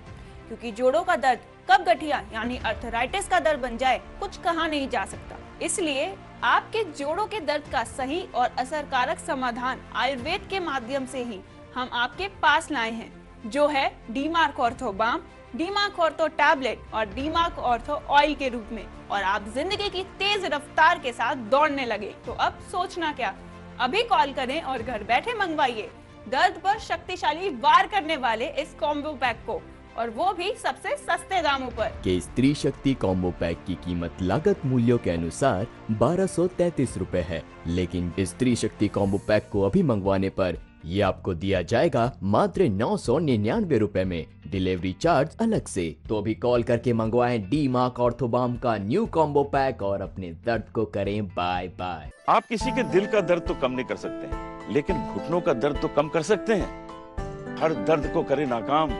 क्योंकि जोड़ों का दर्द कब गठिया यानी अर्थराइटिस का दर्द बन जाए कुछ कहा नहीं जा सकता। इसलिए आपके जोड़ों के दर्द का सही और असरकारक समाधान आयुर्वेद के माध्यम से ही हम आपके पास लाए हैं, जो है D Mark Ortho balm, D Mark Ortho tablet और डी-मार्क ऑर्थो ऑयल के रूप में। और आप जिंदगी की तेज रफ्तार के साथ दौड़ने लगे तो अब सोचना क्या, अभी कॉल करें और घर बैठे मंगवाइए दर्द पर शक्तिशाली वार करने वाले इस कॉम्बो पैक को, और वो भी सबसे सस्ते दामों पर। के स्त्री शक्ति कॉम्बो पैक की कीमत लागत मूल्यों के अनुसार 1233 रुपए है, लेकिन स्त्री शक्ति कॉम्बो पैक को अभी मंगवाने पर ये आपको दिया जाएगा मात्र 999 रुपए में, डिलीवरी चार्ज अलग से। तो अभी कॉल करके मंगवाएं डी-मार्क ऑर्थोबाम का न्यू कॉम्बो पैक और अपने दर्द को करें बाय बाय। आप किसी के दिल का दर्द तो कम नहीं कर सकते हैं, लेकिन घुटनों का दर्द तो कम कर सकते हैं। हर दर्द को करे नाकाम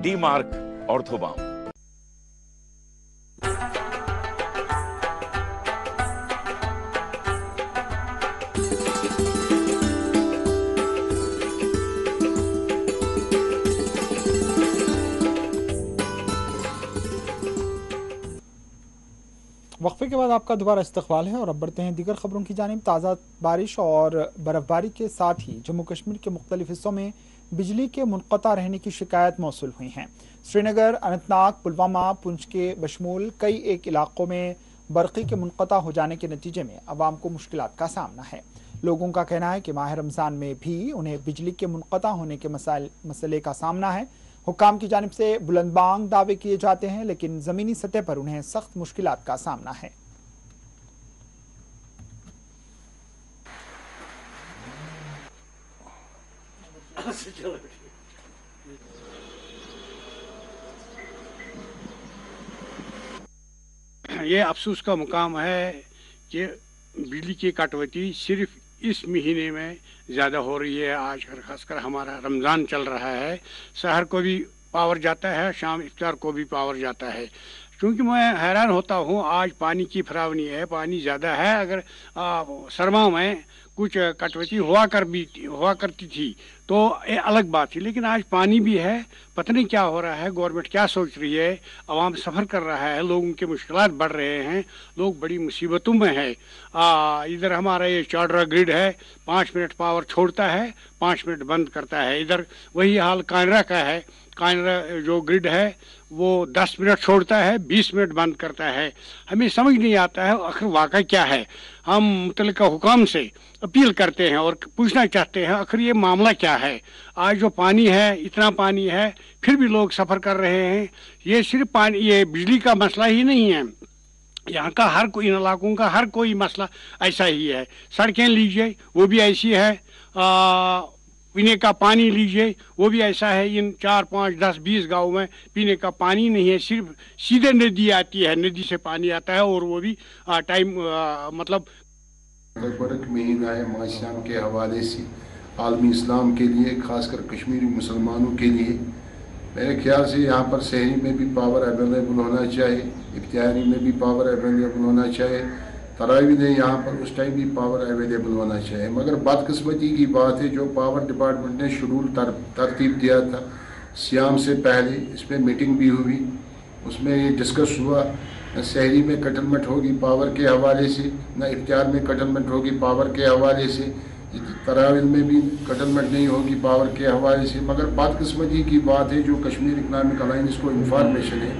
डी-मार्क ऑर्थोबाम। वक्फे के बाद आपका दोबारा इस्तकबाल है और अब बढ़ते हैं दीगर खबरों की जानिब। ताज़ा बारिश और बर्फबारी के साथ ही जम्मू कश्मीर के मुख्तलिफ हिस्सों में बिजली के मुनक़ता रहने की शिकायत मौसूल हुई हैं। श्रीनगर, अनंतनाग, पुलवामा, पुंछ के बशमूल कई एक इलाकों में बरक़ी के मुनक़ता हो जाने के नतीजे में अवाम को मुश्किलात का सामना है। लोगों का कहना है कि माह रमज़ान में भी उन्हें बिजली के मुनक़ता होने के मसले का सामना है। हुक्काम की जानिब से बुलंदबांग दावे किए जाते हैं, लेकिन ज़मीनी सतह पर उन्हें सख्त मुश्किलात का सामना है। ये अफसोस का मुकाम है कि बिजली की कटौती सिर्फ इस महीने में ज़्यादा हो रही है। आज खासकर हमारा रमज़ान चल रहा है, सहर को भी पावर जाता है, शाम इफ्तार को भी पावर जाता है। क्योंकि मैं हैरान होता हूँ, आज पानी की फरावनी है, पानी ज़्यादा है। अगर सरमा में कुछ कटौती हुआ करती थी तो ये अलग बात थी, लेकिन आज पानी भी है। पता नहीं क्या हो रहा है, गवर्नमेंट क्या सोच रही है, आवाम सफ़र कर रहा है, लोगों के मुश्किलात बढ़ रहे हैं, लोग बड़ी मुसीबतों में हैं। इधर हमारा ये चार्डरा ग्रिड है, 5 मिनट पावर छोड़ता है, 5 मिनट बंद करता है। इधर वही हाल कानरा का है, कानरा जो ग्रिड है वो 10 मिनट छोड़ता है, 20 मिनट बंद करता है। हमें समझ नहीं आता है आखिर वाक़ई क्या है। हम मुतल्लिका हुकाम से अपील करते हैं और पूछना चाहते हैं आखिर ये मामला क्या है। आज जो पानी है, इतना पानी है, फिर भी लोग सफ़र कर रहे हैं। ये सिर्फ पानी, ये बिजली का मसला ही नहीं है, यहाँ का हर कोई, इन इलाकों का हर कोई मसला ऐसा ही है। सड़कें लीजिए वो भी ऐसी है, पीने का पानी लीजिए वो भी ऐसा है। इन 4, 5, 10, 20 गाँव में पीने का पानी नहीं है, सिर्फ सीधे नदी आती है, नदी से पानी आता है और वो भी टाइम मतलब बरक महीना है। मासियाम के हवाले से आलमी इस्लाम के लिए, ख़ासकर कश्मीरी मुसलमानों के लिए, मेरे ख्याल से यहाँ पर शहरी में भी पावर अवेलेबल होना चाहिए, इफ्तियारी में भी पावर अवेलेबल होना चाहिए, तरावी में यहाँ पर उस टाइम भी पावर अवेलेबल होना चाहिए। मगर बदकिस्मती की बात है, जो पावर डिपार्टमेंट ने शेड्यूल तरतीब दिया था सियाम से पहले, इसमें मीटिंग भी हुई, उसमें ये डिस्कस हुआ न शहरी में कटलमेंट होगी पावर के हवाले से, न इफ्तियार में कटलमेंट होगी पावर के हवाले से, तराविल में भी कटलमेंट नहीं होगी पावर के हवाले से। मगर बदकिस्मती की बात है, जो कश्मीर इकनॉमिक अलायंस को इंफॉर्मेशन है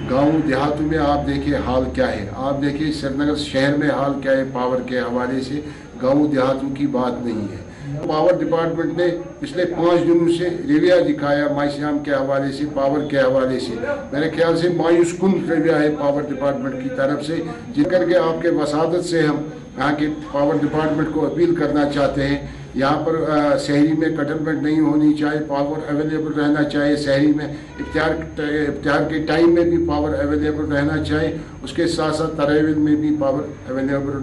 गाँव देहातों में आप देखिए हाल क्या है, आप देखिए श्रीनगर शहर में हाल क्या है पावर के हवाले से, गाँव देहातों की बात नहीं है। पावर डिपार्टमेंट ने पिछले 5 दिनों से रवैया दिखाया मायश्याम के हवाले से, पावर के हवाले से, मेरे ख्याल से मायूस कुन रवैया है पावर डिपार्टमेंट की तरफ से, जिसकर के आपके वसादत से हम यहाँ के पावर डिपार्टमेंट को अपील करना चाहते हैं। यहाँ पर शहरी में कटलमेंट नहीं होनी चाहिए, पावर अवेलेबल रहना चाहिए शहरी में, इफ्तार के टाइम में भी पावर अवेलेबल रहना चाहिए, उसके साथ साथ तरावीह में भी पावर अवेलेबल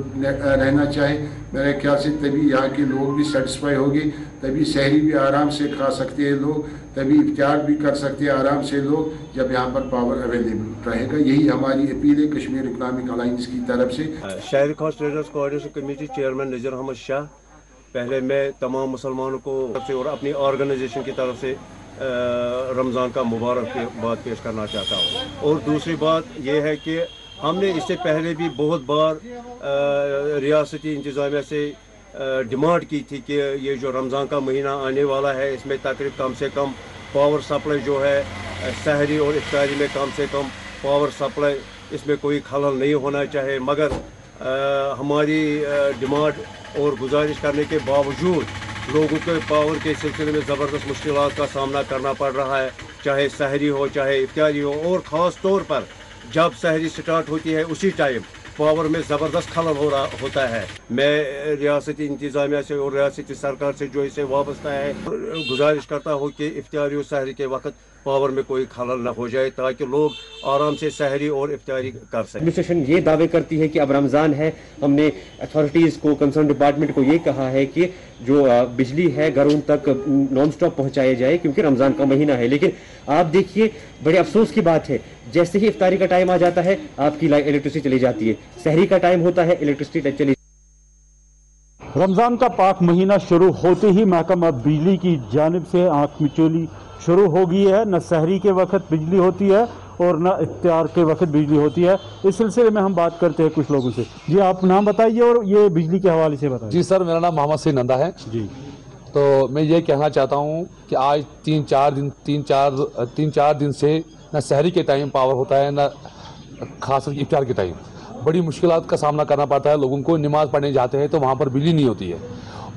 रहना चाहिए। मेरे ख्याल से तभी यहाँ के लोग भी सेटिस्फाई होंगे, तभी शहरी भी आराम से खा सकते हैं लोग, तभी इफ्तार भी कर सकते हैं आराम से लोग, जब यहाँ पर पावर अवेलेबल रहेगा। यही हमारी अपील है कश्मीर इकनॉमिक अलायंस की तरफ से। शहरी cost traders coordination committee chairman Nazir Ahmad Shah, पहले मैं तमाम मुसलमानों को और अपनी ऑर्गेनाइजेशन की तरफ से रमज़ान का मुबारकबाद पेश करना चाहता हूँ। और दूसरी बात यह है कि हमने इससे पहले भी बहुत बार रियासती इंतज़ामिया से डिमांड की थी कि ये जो रमज़ान का महीना आने वाला है इसमें तकरीब कम से कम पावर सप्लाई जो है सहरी और इफ्तारी में कम से कम पावर सप्लाई इसमें कोई खलल नहीं होना चाहिए, मगर हमारी डिमांड और गुजारिश करने के बावजूद लोगों के पावर के सिलसिले में ज़बरदस्त मुश्किलात का सामना करना पड़ रहा है, चाहे सहरी हो चाहे इफ्तारी हो। और ख़ास तौर पर जब सहरी स्टार्ट होती है उसी टाइम पावर में ज़बरदस्त खलल होता है। मैं रियासती इंतज़ामिया से और रियासती सरकार से जो इसे वाबस्ता है गुजारिश करता हूँ कि इफ्तारी और सहरी के वक्त पावर में कोई खलल न हो जाए, ताकि लोग आराम से सहरी और इफ्तारी कर सकें। एडमिनिस्ट्रेशन ये दावे करती है कि अब रमज़ान है, हमने अथॉरिटीज़ को, कंसर्न डिपार्टमेंट को ये कहा है कि जो बिजली है घरों तक नॉन स्टॉप पहुँचाया जाए क्योंकि रमज़ान का महीना है। लेकिन आप देखिए बड़े अफसोस की बात है, जैसे ही इफ्तारी का टाइम आ जाता है आपकी इलेक्ट्रिसिटी चली जाती है, सहरी का टाइम होता है इलेक्ट्रिसिटी चली। रमज़ान का पाक महीना शुरू होते ही महकमा बिजली की जानिब से आंख मिचौली शुरू हो गई है। न सहरी के वक्त बिजली होती है और न इफ्तार के वक्त बिजली होती है। इस सिलसिले में हम बात करते हैं कुछ लोगों से। जी आप नाम बताइए और ये बिजली के हवाले से बताइए। जी सर, मेरा नाम मोहम्मद सईद नंदा है जी। तो मैं ये कहना चाहता हूँ कि आज तीन चार दिन से न सहरी के टाइम पावर होता है, न खास इफ्तार के टाइम। बड़ी मुश्किलात का सामना करना पड़ता है लोगों को। नमाज पढ़ने जाते हैं तो वहाँ पर बिजली नहीं होती है,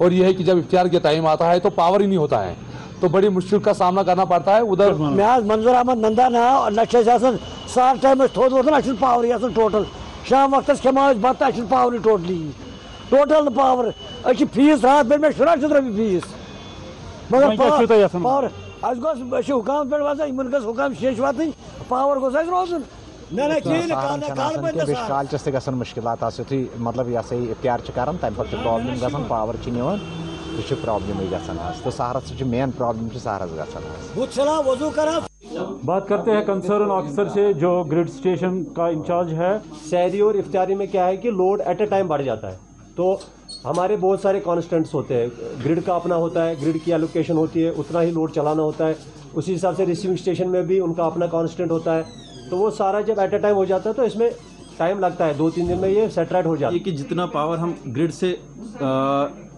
और यह है कि जब इफ्तार के टाइम आता है तो पावर ही नहीं होता है, तो बड़ी मुश्किल का सामना करना पड़ता है। उधर मैं मंजूर अहमद नंदा ना सार टाइम थोद पावर टोटल शाम वक्त खमा बत पावर टोटल पावर फीस रात पे में 16 रपी फीस, मगर पावर हुकाम पे वन हुकाम शेष वात पावर गोस रोजन कालचस ते मुश्किलात मतलब यह इफ्तार कर तम पे प्रॉब्लम ग पावर निवान यह प्रॉब्लम तो सहरस मेन प्रॉब्लम सहरस ग। बात करते हैं कंसर्न ऑफिसर से जो ग्रिड स्टेशन का इंचार्ज है। सहरी और इफ्तारी में क्या है कि लोड एट ए टाइम बढ़ जाता है, तो हमारे बहुत सारे कॉन्स्टेंट्स होते हैं। ग्रिड का अपना होता है, ग्रिड की एलोकेशन होती है, उतना ही लोड चलाना होता है। उसी हिसाब से रिसीविंग स्टेशन में भी उनका अपना कॉन्स्टेंट होता है, तो वो सारा जब एट ए टाइम हो जाता है तो इसमें टाइम लगता है, 2-3 दिन में ये सेटराइट हो जाता है। कि जितना पावर हम ग्रिड से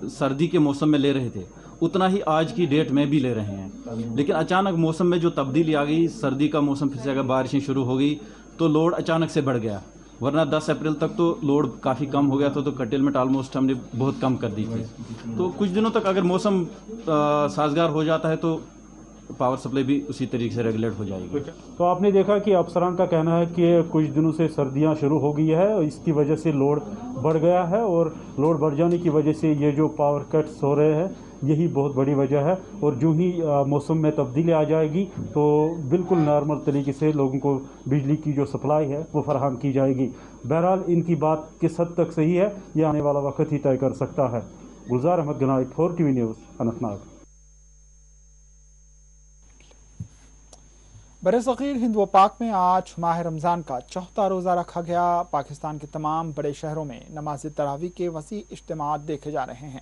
सर्दी के मौसम में ले रहे थे उतना ही आज की डेट में भी ले रहे हैं, लेकिन अचानक मौसम में जो तब्दीली आ गई, सर्दी का मौसम फिर से अगर बारिशें शुरू हो गई तो लोड अचानक से बढ़ गया, वरना 10 अप्रैल तक तो लोड काफ़ी कम हो गया था, तो कर्टेलमेंट ऑलमोस्ट हमने बहुत कम कर दी थी। तो कुछ दिनों तक अगर मौसम साजगार हो जाता है तो पावर सप्लाई भी उसी तरीके से रेगुलेट हो जाएगी। तो आपने देखा कि अफसरान का कहना है कि कुछ दिनों से सर्दियां शुरू हो गई है, इसकी वजह से लोड बढ़ गया है, और लोड बढ़ जाने की वजह से ये जो पावर कट्स हो रहे हैं यही बहुत बड़ी वजह है। और जो ही मौसम में तब्दीली आ जाएगी तो बिल्कुल नॉर्मल तरीके से लोगों को बिजली की जो सप्लाई है वो फराहम की जाएगी। बहरहाल इनकी बात किस हद तक सही है ये आने वाला वक्त ही तय कर सकता है। गुलजार अहमद गनाई, 4TV न्यूज़, अनंतनाग। बरसग़ीर हिंद व पाक में आज माह रमज़ान का 4था रोज़ा रखा गया। पाकिस्तान के तमाम बड़े शहरों में नमाज तरावी के वसी इज्तिमात देखे जा रहे हैं।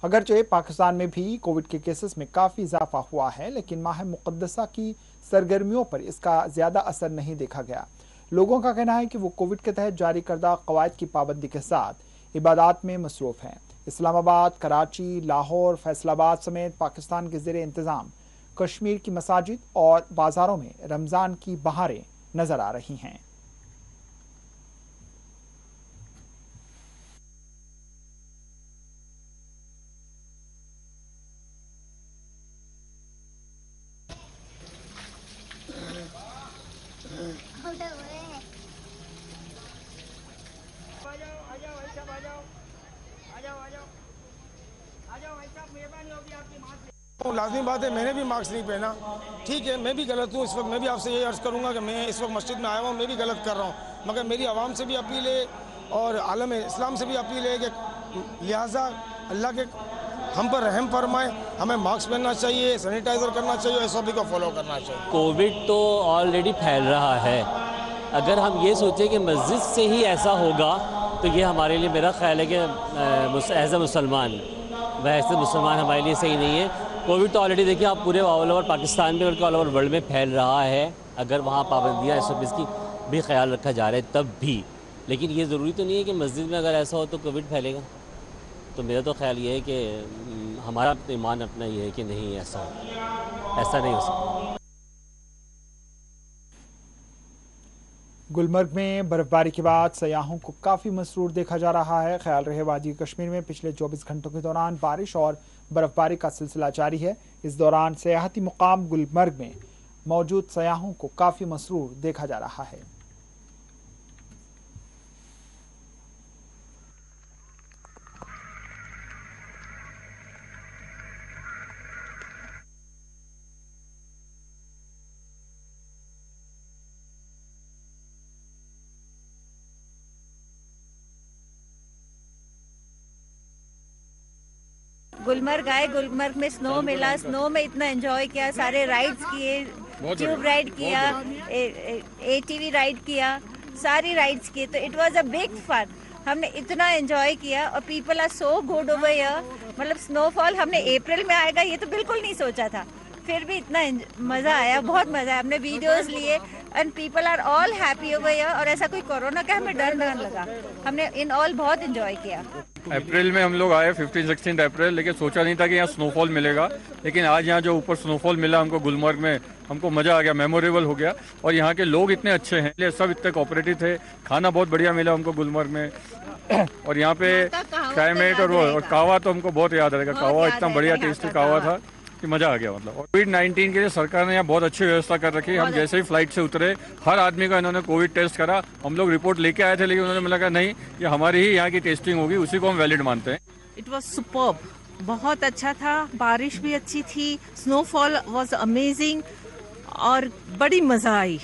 अगरचे पाकिस्तान में भी कोविड के केसेस में काफ़ी इजाफा हुआ है, लेकिन माह मुक़द्दसा की सरगर्मियों पर इसका ज़्यादा असर नहीं देखा गया। लोगों का कहना है कि वो कोविड के तहत जारी करदा क़वायद की पाबंदी के साथ इबादत में मसरूफ़ हैं। इस्लामाबाद, कराची, लाहौर, फैसलाबाद समेत पाकिस्तान के ज़ेरे इंतज़ाम कश्मीर की मसाजिद और बाज़ारों में रमज़ान की बहारें नजर आ रही हैं। लाजमी बात है, मैंने भी मास्क नहीं पहना, ठीक है, मैं भी गलत हूँ। इस वक्त मैं भी आपसे ये अर्ज़ करूँगा कि मैं इस वक्त मस्जिद में आया हूँ, मैं भी गलत कर रहा हूँ, मगर मेरी आवाम से भी अपील है और आलम इस्लाम से भी अपील है कि लिहाजा अल्लाह के हम पर रहम फरमाए, हमें मास्क पहनना चाहिए, सैनिटाइज़र करना चाहिए, SOP को फॉलो करना चाहिए। कोविड तो ऑलरेडी फैल रहा है, अगर हम ये सोचें कि मस्जिद से ही ऐसा होगा तो ये हमारे लिए, मेरा ख्याल है कि एज ए मुसलमान, वैसे मुसलमान हमारे लिए सही नहीं है। कोविड तो ऑलरेडी देखिए आप पूरे ऑल ओवर पाकिस्तान में बल्कि ऑल ओवर वर्ल्ड में फैल रहा है। अगर वहाँ पाबंदियाँ SOPs की भी ख्याल रखा जा रहा है तब भी, लेकिन ये ज़रूरी तो नहीं है कि मस्जिद में अगर ऐसा हो तो कोविड फैलेगा। तो मेरा तो ख्याल ये है कि हमारा ईमान अपना ये है कि नहीं ऐसा नहीं हो सकता। गुलमर्ग में बर्फबारी के बाद सयाहों को काफ़ी मसरूर देखा जा रहा है। ख्याल रहे वादी कश्मीर में पिछले 24 घंटों के दौरान बारिश और बर्फबारी का सिलसिला जारी है। इस दौरान सयाहती मुकाम गुलमर्ग में मौजूद सयाहों को काफ़ी मसरूर देखा जा रहा है। गुलमर्ग आए, गुलमर्ग में स्नो मिला, स्नो में इतना एंजॉय किया, सारे राइड्स किए, ट्यूब राइड किया, ATV राइड किया, सारी राइड्स किए, तो it was a big fun. हमने इतना एंजॉय किया और people are so good over here. मतलब स्नोफॉल हमने अप्रैल में आएगा ये तो बिल्कुल नहीं सोचा था, फिर भी इतना मज़ा आया, बहुत मज़ा आया। हमने वीडियोस लिए and people are all happy over here. और ऐसा कोई कोरोना का हमें डर नहीं लगा, हमने इन ऑल बहुत एंजॉय किया। अप्रैल में हम लोग आए 15-16 अप्रैल, लेकिन सोचा नहीं था कि यहाँ स्नोफॉल मिलेगा, लेकिन आज यहाँ जो ऊपर स्नोफॉल मिला हमको गुलमर्ग में, हमको मज़ा आ गया, मेमोरेबल हो गया। और यहाँ के लोग इतने अच्छे हैं, सब इतने कोऑपरेटिव थे, खाना बहुत बढ़िया मिला हमको गुलमर्ग में। और यहाँ पे क्लाइमेट और कहवा तो हमको बहुत याद रहेगा, कहवा इतना बढ़िया टेस्टी कहवा था कि मज़ा आ गया। मतलब कोविड-19 के लिए सरकार ने यहाँ बहुत अच्छी व्यवस्था कर रखी है। हम जैसे ही फ्लाइट से उतरे हर आदमी का इन्होंने कोविड टेस्ट करा। हम लोग रिपोर्ट लेके आए थे, लेकिन उन्होंने लगा नहीं, ये हमारी ही यहाँ की टेस्टिंग होगी, उसी को हम वैलिड मानते हैं। इट वॉज सुपर्ब, बहुत अच्छा था, बारिश भी अच्छी थी, स्नोफॉल वॉज अमेजिंग और बड़ी मज़ा आई।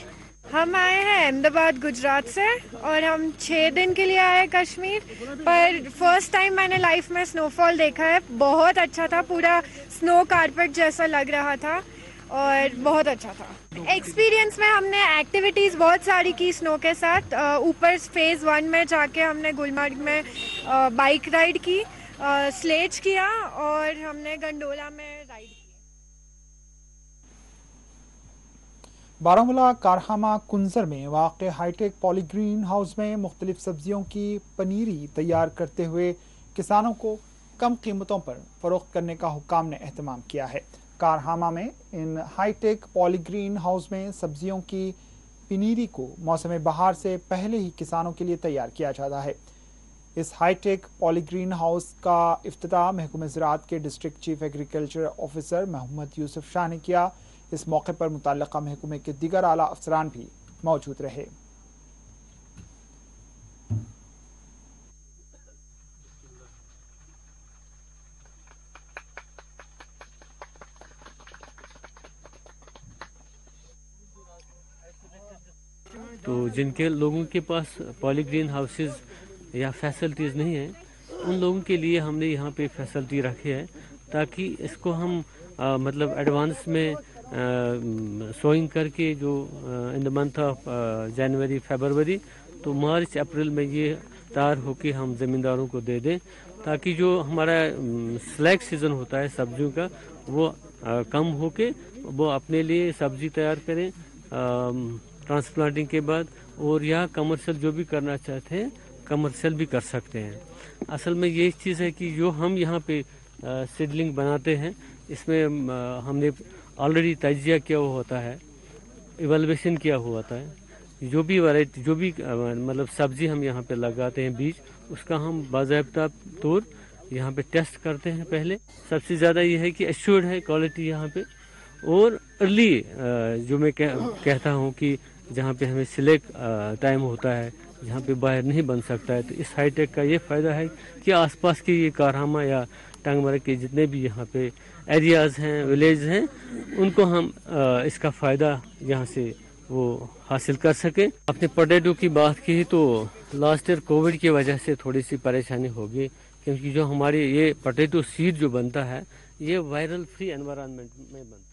हम आए हैं अहमदाबाद गुजरात से और हम 6 दिन के लिए आए कश्मीर, पर फर्स्ट टाइम मैंने लाइफ में स्नोफॉल देखा है। बहुत अच्छा था, पूरा स्नो कारपेट जैसा लग रहा था और बहुत अच्छा था। एक्सपीरियंस में हमने एक्टिविटीज़ बहुत सारी की स्नो के साथ। ऊपर फेज़ 1 में जाके हमने गुलमर्ग में बाइक राइड की, स्लेज किया और हमने गंडोला में राइड की। बारामूला कारखाना कुंजर में वाक़े हाईटेक पॉलीग्रीन हाउस में मुख्तलिफ सब्जियों की पनीरी तैयार करते हुए किसानों को कम कीमतों पर फरोख्त करने का हुक्काम ने एहतमाम किया है। कारखाना में इन हाईटेक पॉलीग्रीन हाउस में सब्जियों की पनीरी को मौसम बहार से पहले ही किसानों के लिए तैयार किया जाता है। इस हाईटेक पॉलीग्रीन हाउस का इफ्तिताह महकमे ज़राअत के district chief agriculture officer Mohammad Yusuf Shah ने किया। इस मौके पर मुतल्लिका महकमे के दीगर आला अफसरान भी मौजूद रहे। तो जिनके लोगों के पास पॉलीग्रीन हाउसेस या फैसिलिटीज़ नहीं है, उन लोगों के लिए हमने यहाँ पे फैसिलिटी रखी है ताकि इसको हम मतलब एडवांस में सोइंग करके जो in the month of January February तो मार्च अप्रैल में ये तैयार होके हम ज़मींदारों को दे दें, ताकि जो हमारा स्लैग सीज़न होता है सब्जियों का वो कम होके वो अपने लिए सब्जी तैयार करें ट्रांसप्लांटिंग के बाद, और यहाँ कमर्शियल जो भी करना चाहते हैं कमर्शियल भी कर सकते हैं। असल में ये चीज़ है कि जो हम यहाँ पे सीडलिंग बनाते हैं इसमें हमने ऑलरेडी तजिया किया हुआ होता है, इवैल्यूएशन किया हुआ होता है, जो भी वैरायटी, जो भी मतलब सब्जी हम यहाँ पे लगाते हैं बीज, उसका हम बाज़ाब्ता तौर यहाँ पे टेस्ट करते हैं पहले। सबसे ज़्यादा ये है कि एश्योर्ड है क्वालिटी यहाँ पे। और अर्ली जो मैं कहता हूँ कि जहाँ पे हमें सिलेक्ट टाइम होता है, जहाँ पे बाहर नहीं बन सकता है, तो इस हाईटेक का ये फ़ायदा है कि आसपास के ये कारहामा या टंगमरग के जितने भी यहाँ पे एरियाज़ हैं, विलेज हैं, उनको हम इसका फ़ायदा यहाँ से वो हासिल कर सकें। आपने पोटैटो की बात की तो लास्ट ईयर कोविड की वजह से थोड़ी सी परेशानी होगी, क्योंकि जो हमारे ये पोटैटो सीड जो बनता है ये वायरल फ्री एनवायरनमेंट में बनता है।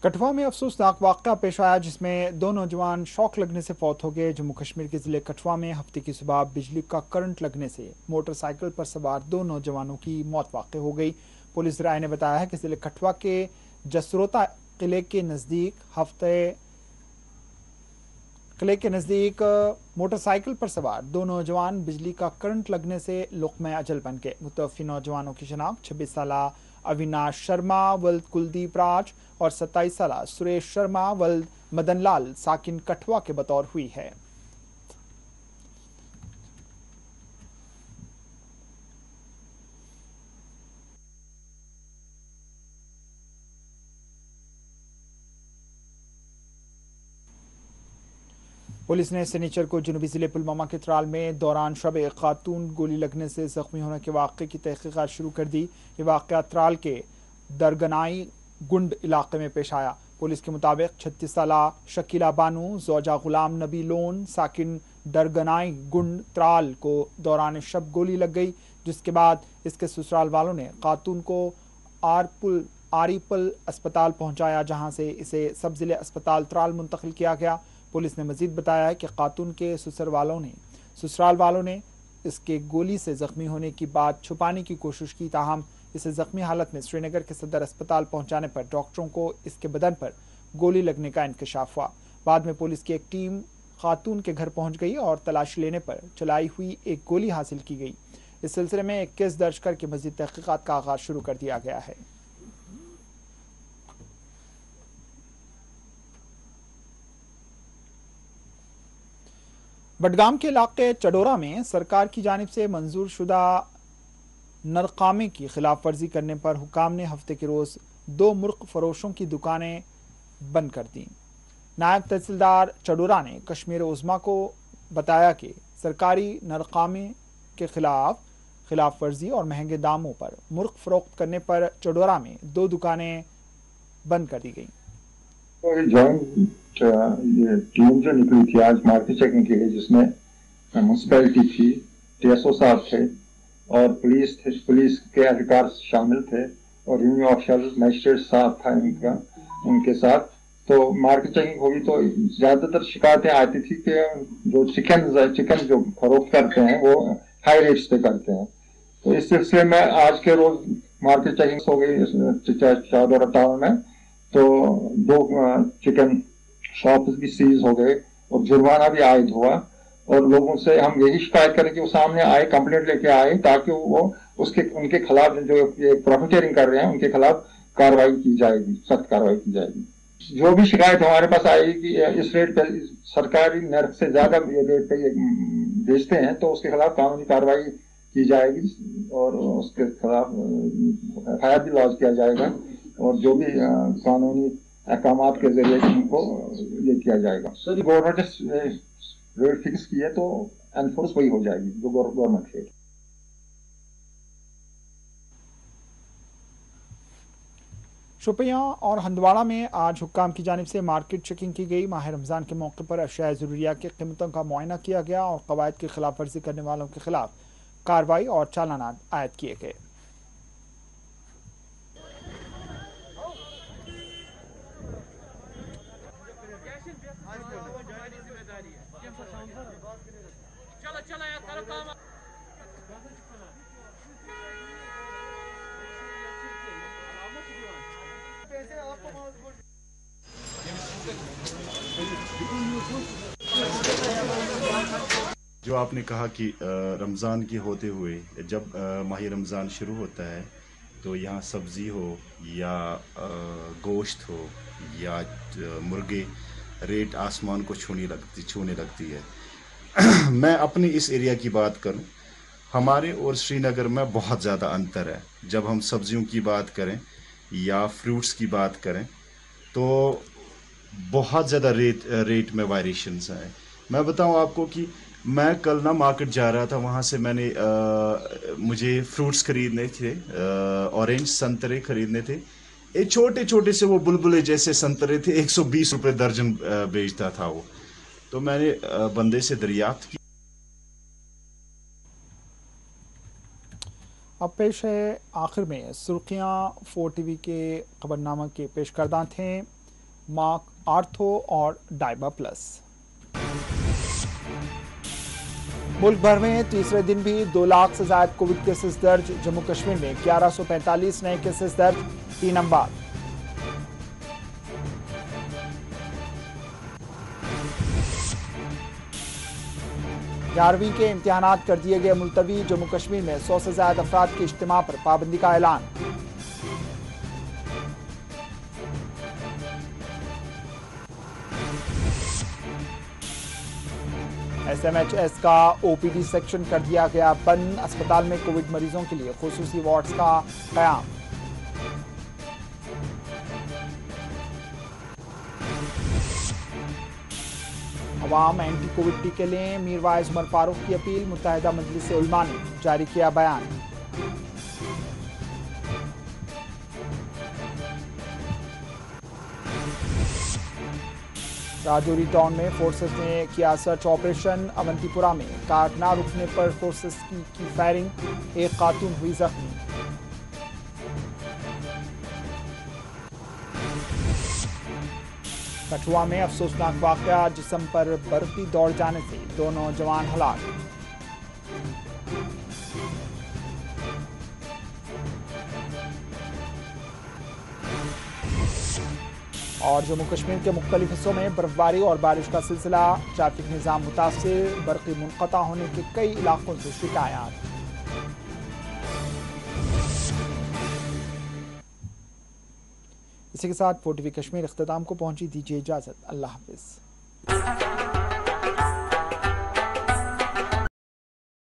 कठुआ में अफसोसनाक वाक़या पेश आया जिसमें 2 नौजवान शॉक लगने से फौत हो गए। जम्मू कश्मीर के ज़िले कठुआ में हफ्ते की सुबह बिजली का करंट लगने से मोटरसाइकिल पर सवार 2 नौजवानों की मौत वाक़ हो गई। पुलिस राय ने बताया है कि ज़िले कठुआ के जसरोता किले के नज़दीक मोटरसाइकिल पर सवार 2 नौजवान बिजली का करंट लगने से लुक़्मे अजल बन गए। मुतवफ़्फ़ी नौजवानों की शनाख्त 26 साला अविनाश शर्मा वल्द कुलदीप राज और 27 साला सुरेश शर्मा वल्द मदन लाल साकिन कठुआ के बतौर हुई है। पुलिस ने शनिचर को जनूबी जिले पुलवामा के त्राल में दौरान शब एक खातून गोली लगने से जख्मी होने के वाक़े की तहकीक़ात शुरू कर दी। ये वाक़या त्राल के दरगनाई गुंड इलाके में पेश आया। पुलिस के मुताबिक 36 साला शकीला बानू ज़ौजा गुलाम नबी लोन साकिन दरगनाई गुंड त्राल को दौरान शब गोली लग गई, जिसके बाद इसके ससुराल वालों ने खातून को आरीपल अस्पताल पहुंचाया, जहां से इसे सब जिले अस्पताल त्राल मुंतकिल किया गया। पुलिस ने मजीद बताया है कि खातून के ससुराल वालों ने इसके गोली से जख्मी होने की बात छुपाने की कोशिश की, ताहम इसे जख्मी हालत में श्रीनगर के सदर अस्पताल पहुंचाने पर डॉक्टरों को इसके बदन पर गोली लगने का इंकशाफ हुआ। बाद में पुलिस की एक टीम खातून के घर पहुंच गई और तलाशी लेने पर चलाई हुई एक गोली हासिल की गई। इस सिलसिले में एक केस दर्ज करके मजीद तहकीकात का आगाज शुरू कर दिया गया है। बडगाम के इलाके चडोरा में सरकार की जानिब से मंजूर शुदा नरकामे की खिलाफ वर्जी करने पर हुकाम ने हफ्ते के रोज 2 मुर्ग फरोशों की दुकानें बंद कर दी। नायब तहसीलदार चडोरा ने कश्मीर उज़्मा को बताया कि सरकारी नरकामे के खिलाफ वर्जी और महंगे दामों पर मुर्ग फरोख्त करने पर चडोरा में 2 दुकानें बंद कर दी गई। ये टीम जो निकली थी आज मार्केट चेकिंग के लिए, जिसमें म्यूनसिपैलिटी थी, टीएसओ साहब थे और पुलिस के अधिकार शामिल थे और रेवेन्यू ऑफिसर मजिस्ट्रेट साहब था उनके साथ। तो मार्केट चेकिंग होगी तो ज्यादातर शिकायतें आती थी कि जो चिकन जो फरोख्त करते हैं वो हाई रेट्स पे करते हैं। तो इस सिलसिले में आज के रोज मार्केट चेकिंग हो गई चौदरा टाउन में, तो 2 चिकन शॉप्स भी सीज हो गए और जुर्माना भी आयद हुआ। और लोगों से हम यही शिकायत करें कि वो सामने आए, कंप्लेंट लेके आए, ताकि वो उनके खिलाफ जो ये प्रॉफिटेरिंग कर रहे हैं उनके खिलाफ कार्रवाई की जाएगी, सख्त कार्रवाई की जाएगी। जो भी शिकायत हमारे पास आएगी कि इस रेट पे सरकारी नर्क से ज्यादा रेट पे बेचते हैं, तो उसके खिलाफ कानूनी कार्रवाई की जाएगी और उसके खिलाफ एफआईआर भी लॉन्च किया जाएगा और जो भी कानूनी अहकामात के जरिए इनको ये किया जाएगा। सर गवर्नमेंट ने रेट फिक्स की है तो एनफोर्स वही हो जाएगी जो गवर्नमेंट रेट। शोपियां और हंदवाड़ा में आज हुक्काम की जानिब से मार्केट चेकिंग की गई। माह रमजान के मौके पर अशिया ज़रूरिया की कीमतों का मुआयना किया गया और कवायद की खिलाफ वर्जी करने वालों के खिलाफ कार्रवाई और चालानात आयद किए गए। जो आपने कहा कि रमज़ान के होते हुए जब माह रमज़ान शुरू होता है तो यहाँ सब्ज़ी हो या गोश्त हो या मुर्गे, रेट आसमान को छूने लगती है। मैं अपनी इस एरिया की बात करूं, हमारे और श्रीनगर में बहुत ज़्यादा अंतर है। जब हम सब्जियों की बात करें या फ्रूट्स की बात करें तो बहुत ज़्यादा रेट में वेरिएशंस हैं। मैं बताऊं आपको कि मैं कल ना मार्केट जा रहा था, वहाँ से मैंने मुझे फ्रूट्स खरीदने थे, ऑरेंज संतरे खरीदने थे। ये छोटे छोटे से वो बुलबुले जैसे संतरे थे, 120 रुपये दर्जन बेचता था वो। तो मैंने बंदे से दरियाफ्त की। अब पेश है आखिर में सुर्खियाँ 4 TV के खबरनामा के पेश करदा थे मार्क आर्थो और डाइबा प्लस। मुल्क भर में तीसरे दिन भी 2 लाख से ज्यादा कोविड केसेस दर्ज। जम्मू कश्मीर में 1145 नए केसेस दर्ज 3 अम्बार। ग्यारहवीं के इम्तिहानात कर दिए गए मुलतवी। जम्मू कश्मीर में 100 से ज्यादा अफराद के इज्तिमा पर पाबंदी का ऐलान। SMHS का OPD सेक्शन कर दिया गया बंद। अस्पताल में कोविड मरीजों के लिए खुसूसी वार्ड्स का कयाम। अवाम एंटी कोविड टीके लें, मीरवाइज उमर फारूक की अपील। मुत्तहिदा मजलिस उलमा ने जारी किया बयान। राजौरी टाउन में फोर्सेस ने किया सर्च ऑपरेशन। अवंतीपुरा में कार ना रुकने पर फोर्सेस की फायरिंग, एक खातून हुई जख्मी। कठुआ में अफसोसनाक वाकया, जिस्म पर बर्फी दौड़ जाने से 2 नौजवान हलाक। और जम्मू कश्मीर के मुख्तलिफ हिस्सों में बर्फबारी और बारिश का सिलसिला। ट्रैफिक निज़ाम मुतासिर, बर्क़ी मुनक़ता होने के कई इलाकों से शिकायत। इसी के साथ 4 TV कश्मीर इख्तिताम को पहुंची। दीजिए इजाज़त। अल्लाह हाफ़िज़।